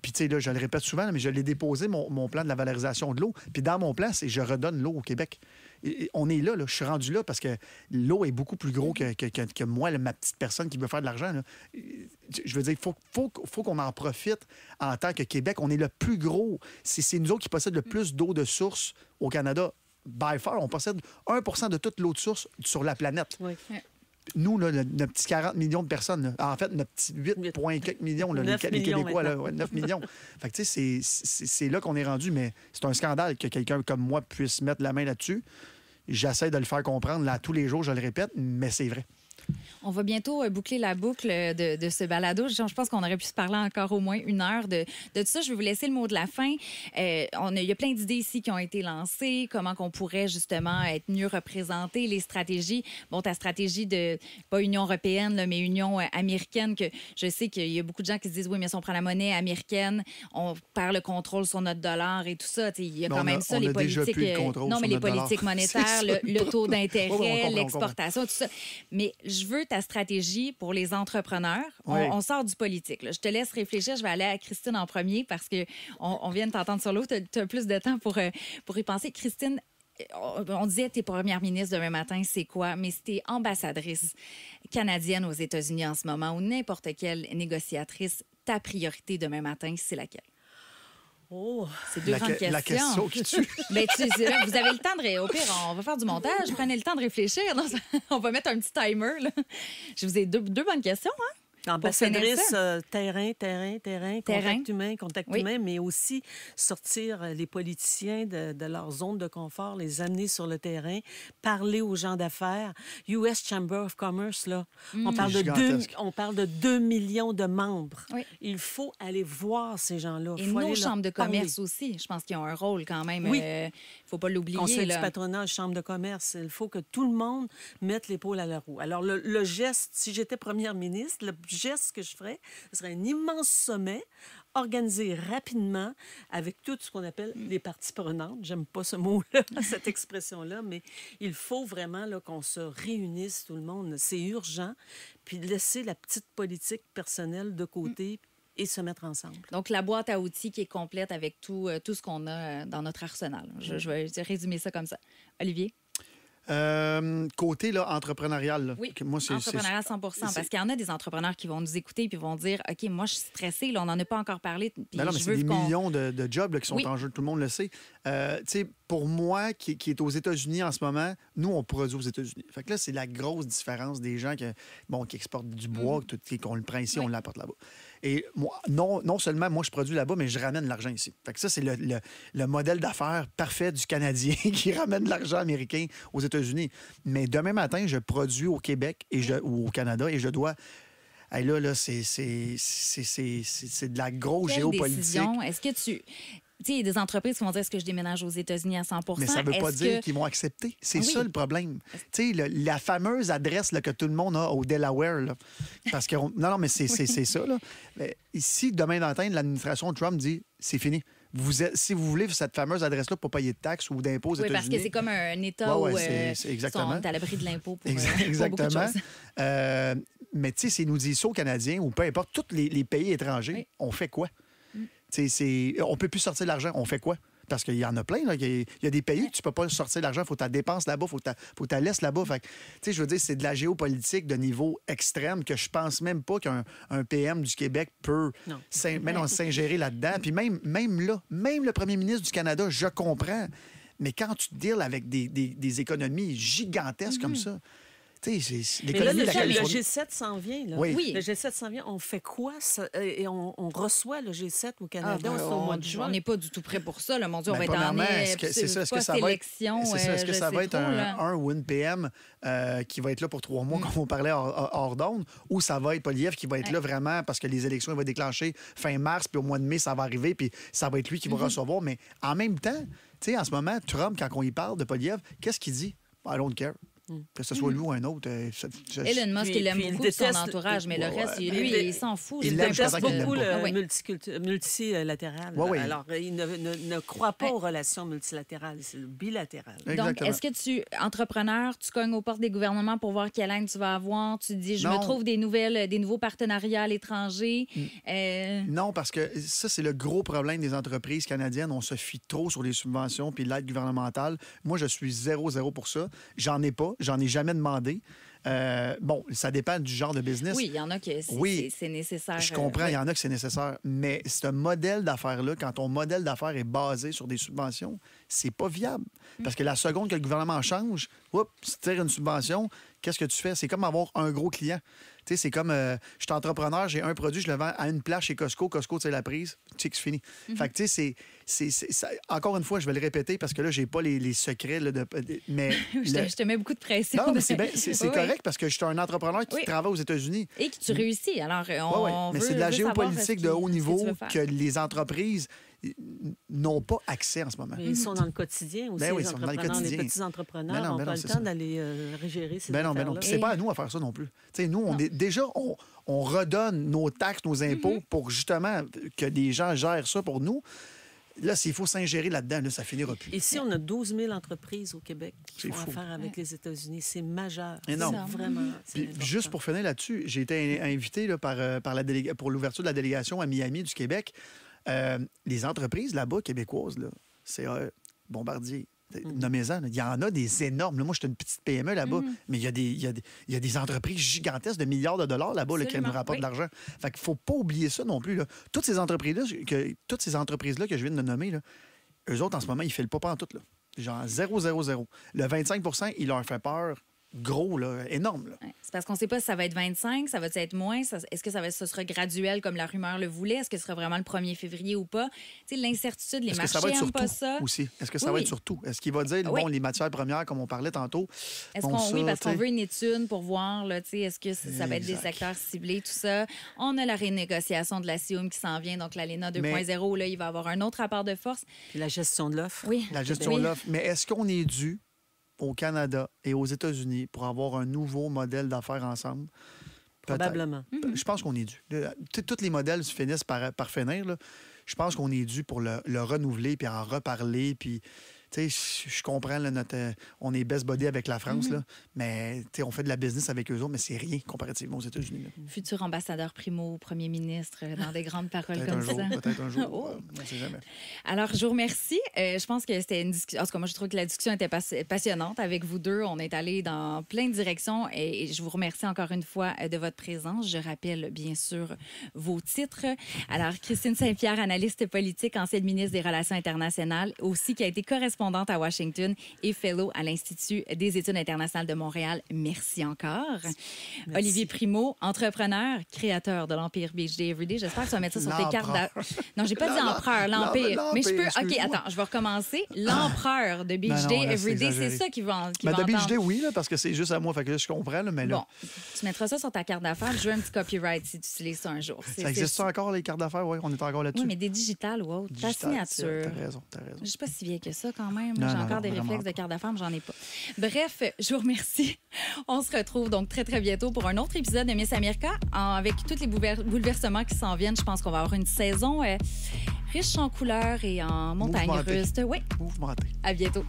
Puis, tu sais, là, je le répète souvent, là, mais je l'ai déposé, mon plan de la valorisation de l'eau. Puis dans mon plan, c'est je redonne l'eau au Québec. Et on est là, je suis rendu là parce que l'eau est beaucoup plus gros que moi, là, ma petite personne qui veut faire de l'argent. Là. Je veux dire, il faut qu'on en profite en tant que Québec. On est le plus gros. C'est nous autres qui possèdent le plus d'eau de source au Canada. By far, on possède 1 % de toute l'eau de source sur la planète. Oui. Nous, là, notre petit 40 millions de personnes, là, en fait, notre petit 8,4 millions, là, les Québécois, là, 9 millions. Fait que, tu sais, c'est là qu'on est rendu, mais c'est un scandale que quelqu'un comme moi puisse mettre la main là-dessus. J'essaie de le faire comprendre, là, tous les jours, je le répète, mais c'est vrai. On va bientôt boucler la boucle de ce balado. Je pense qu'on aurait pu se parler encore au moins 1 heure de tout ça. Je vais vous laisser le mot de la fin. Il y a plein d'idées ici qui ont été lancées. Comment qu'on pourrait justement être mieux représenté, les stratégies. Bon, ta stratégie de, pas Union européenne, là, mais Union américaine, que je sais qu'il y a beaucoup de gens qui se disent, oui, mais si on prend la monnaie américaine, on perd le contrôle sur notre dollar et tout ça. Il y a quand même ça, les politiques. Non, mais les politiques monétaires, le taux d'intérêt, l'exportation, tout ça. Mais je veux ta stratégie pour les entrepreneurs. Oui. On sort du politique. Là. Je te laisse réfléchir. Je vais aller à Christine en premier parce qu'on vient de t'entendre sur l'autre. Tu as plus de temps pour y penser. Christine, on disait que tu es première ministre demain matin, c'est quoi? Mais si tu es ambassadrice canadienne aux États-Unis en ce moment ou n'importe quelle négociatrice, ta priorité demain matin, c'est laquelle? Oh, c'est deux grandes questions. La question qui tue. Ben, vous avez le temps de... Au pire, on va faire du montage. Prenez le temps de réfléchir. Non, on va mettre un petit timer. Là. Je vous ai deux bonnes questions, hein? Ambassadrice, terrain, contact humain, mais aussi sortir les politiciens de leur zone de confort, les amener sur le terrain, parler aux gens d'affaires. US Chamber of Commerce, là, on parle de 2 millions de membres. Oui. Il faut aller voir ces gens-là. Et nos chambres de commerce aussi, je pense qu'ils ont un rôle quand même. Oui. Il ne faut pas l'oublier. Conseil du patronat, chambre de commerce, il faut que tout le monde mette l'épaule à la roue. Alors, le geste, si j'étais première ministre, le geste que je ferais, ce serait un immense sommet organisé rapidement avec tout ce qu'on appelle les parties prenantes. J'aime pas ce mot-là, cette expression-là, mais il faut vraiment là, qu'on se réunisse tout le monde. C'est urgent. Puis laisser la petite politique personnelle de côté et se mettre ensemble. Donc, la boîte à outils qui est complète avec tout ce qu'on a dans notre arsenal. Je vais résumer ça comme ça. Olivier? Côté là, entrepreneurial, là, Oui, moi, entrepreneuriat 100 parce qu'il y en a des entrepreneurs qui vont nous écouter puis vont dire, OK, moi, je suis stressé, là, on n'en a pas encore parlé. Puis non, mais je c'est veux des qu'on... millions de jobs là, qui sont Oui. en jeu, tout le monde le sait. Tu sais, pour moi, qui est aux États-Unis en ce moment, nous, on produit aux États-Unis. Fait que là, c'est la grosse différence des gens qui exportent du bois, qu'on le prend ici, on l'apporte là-bas. Et moi, non seulement moi, je produis là-bas, mais je ramène l'argent ici. Fait que ça, c'est le modèle d'affaires parfait du Canadien qui ramène l'argent américain aux États-Unis. Mais demain matin, je produis au Québec ou au Canada et je dois... Hey, là, c'est de la grosse Quelle géopolitique. décision? Est-ce que tu... Tu sais, il y a des entreprises qui vont dire, est-ce que je déménage aux États-Unis à 100 Mais ça ne veut pas dire qu'ils vont accepter. C'est ça le problème. Tu sais, la fameuse adresse là, que tout le monde a au Delaware. Là, parce que non, mais c'est ça. Là. Mais ici, demain matin, l'administration Trump dit, c'est fini. Si vous voulez cette fameuse adresse-là pour payer de taxes ou d'impôts aux États-Unis... Oui, parce que c'est comme un État où exactement. ils sont à l'abri de l'impôt pour exactement. beaucoup de choses. Mais tu sais, s'ils nous disent ça aux Canadiens ou peu importe, tous les pays étrangers, on fait quoi? On ne peut plus sortir de l'argent. On fait quoi? Parce qu'il y en a plein. Là. Il y a des pays où tu ne peux pas sortir de l'argent. Il faut que tu dépenses là-bas. Il faut que tu laisses là-bas. Fait, je veux dire, c'est de la géopolitique de niveau extrême que je pense même pas qu'un PM du Québec peut s'ingérer là-dedans. Puis même là, même le premier ministre du Canada, je comprends. Mais quand tu te deals avec des économies gigantesques comme ça, tu sais, mais là, le G7 s'en vient. Là. Oui. Le G7 s'en vient. On fait quoi? Ça? Et on reçoit le G7 au Canada au mois de juin. On n'est pas du tout prêt pour ça. Là. Mon Dieu, on va être en Est-ce que ça va être un ou une PM qui va être là pour 3 mois, comme on parlait hors d'onde, ou ça va être Poilievre qui va être là vraiment parce que les élections vont déclencher fin mars, puis au mois de mai, ça va arriver, puis ça va être lui qui va recevoir. Mais en même temps, tu sais, en ce moment, Trump, quand on y parle de Poilievre, qu'est-ce qu'il dit? I don't care. Que ce soit lui ou un autre. Elon Musk, il aime beaucoup son entourage, mais le reste, lui, il s'en fout. Il déteste beaucoup le multilatéral. Alors, il ne croit pas aux relations multilatérales, c'est le bilatéral. Donc, est-ce que entrepreneur, tu cognes aux portes des gouvernements pour voir quelle aide tu vas avoir? Tu dis, je me trouve des nouveaux partenariats à l'étranger? Non, parce que ça, c'est le gros problème des entreprises canadiennes. On se fie trop sur les subventions puis l'aide gouvernementale. Moi, je suis 0 pour ça. J'en ai pas. J'en ai jamais demandé. Bon, ça dépend du genre de business. Oui, il y en a que c'est nécessaire. Je comprends, il y en a que c'est nécessaire. Mais ce modèle d'affaires-là, quand ton modèle d'affaires est basé sur des subventions, c'est pas viable. Parce que la seconde que le gouvernement change, tu tires une subvention, qu'est-ce que tu fais? C'est comme avoir un gros client. Tu sais, c'est comme, je suis entrepreneur, j'ai un produit, je le vends à une place chez Costco. Costco, tu sais, la prise, tu sais que c'est fini. Fait que, tu sais, encore une fois, je vais le répéter parce que là, j'ai pas les secrets. Là, mais je te mets beaucoup de pression. Non, mais c'est correct parce que je suis un entrepreneur qui travaille aux États-Unis. Et que tu réussis. Alors, mais c'est de la géopolitique de haut niveau que les entreprises n'ont pas accès en ce moment. Mais ils sont dans le quotidien aussi, les entrepreneurs, les petits entrepreneurs n'ont pas le temps d'aller régérer ces affaires-là. Non. C'est pas à nous à faire ça non plus. T'sais, nous, on redonne nos taxes, nos impôts pour justement que des gens gèrent ça pour nous. Là, s'il faut s'ingérer là-dedans, là, ça finira plus. Ici, on a 12 000 entreprises au Québec qui font affaire avec les États-Unis. C'est majeur. Énorme. C'est vraiment juste pour finir là-dessus, j'ai été invité là, pour l'ouverture de la délégation à Miami du Québec. Les entreprises là-bas, québécoises, là, c'est Bombardier. Nommez-en. Il y en a des énormes. Là, moi, je suis une petite PME là-bas, mais il y a des entreprises gigantesques de milliards de dollars là-bas là, qui nous rapportent de l'argent. Fait qu'il ne faut pas oublier ça non plus. Là. Toutes ces entreprises-là que je viens de nommer, là, eux autres, en ce moment, ils ne filent pas pantoute. Là. Genre 0. Le 25 % il leur fait peur. Gros, là, énorme. Là. Ouais. C'est parce qu'on ne sait pas si ça va être 25, ça va être moins. Est-ce que ce sera graduel comme la rumeur le voulait? Est-ce que ce sera vraiment le 1er février ou pas? Tu sais, l'incertitude, les marchés n'aiment pas ça. Aussi? Est-ce que ça va être sur tout? Est-ce qu'il va dire, bon, les matières premières, comme on parlait tantôt? Oui, parce qu'on veut une étude pour voir, là, est-ce que ça va être des secteurs ciblés, tout ça. On a la renégociation de la CIUM qui s'en vient, donc l'ALENA 2.0, là, il va y avoir un autre rapport de force. Puis la gestion de l'offre. Oui. La gestion de l'offre. Mais est-ce qu'on est dû au Canada et aux États-Unis pour avoir un nouveau modèle d'affaires ensemble? Probablement. Je pense qu'on est dû. Tous les modèles finissent par finir. Là. Je pense qu'on est dû pour le renouveler puis en reparler. Puis tu sais, je comprends, là, on est best buddy avec la France, là, mais tu sais, on fait de la business avec eux autres, mais c'est rien comparativement aux États-Unis. Là. Futur ambassadeur primo, premier ministre, dans des grandes paroles Peut-être comme un jour, ça. peut-être un jour. Oh. On ne sait jamais. Alors, je vous remercie. Je pense que c'était une discussion. En tout cas, moi, je trouve que la discussion était passionnante avec vous deux. On est allé dans plein de directions et je vous remercie encore une fois de votre présence. Je rappelle, bien sûr, vos titres. Alors, Christine Saint-Pierre, analyste politique, ancienne ministre des Relations internationales, aussi qui a été correspondante à Washington et fellow à l'Institut des études internationales de Montréal. Merci encore. Merci. Olivier Primo, entrepreneur, créateur de l'Empire Beach Day Everyday. J'espère que tu vas mettre ça sur tes cartes. Non, j'ai pas dit empereur, l'Empire. Mais je peux. OK, attends, je vais recommencer. L'empereur de Beach Day Everyday, c'est ça qui va entendre. De Beach Day, oui, là, parce que c'est juste à moi. Fait que là, je comprends, là, mais là... Bon, tu mettras ça sur ta carte d'affaires. Je veux un petit copyright si tu utilises ça un jour. Ça existe ça encore, les cartes d'affaires? Oui, on est encore là-dessus. Oui, mais des digitales ou autres. Ta signature. T'as raison. Je suis pas si vieille que ça quand même. J'ai encore des réflexes de carte d'affaires, mais j'en ai pas. Bref, je vous remercie. On se retrouve donc très, très bientôt pour un autre épisode de Miss America. Avec tous les bouleversements qui s'en viennent, je pense qu'on va avoir une saison riche en couleurs et en montagnes russes. Oui. Mouvementé. À bientôt.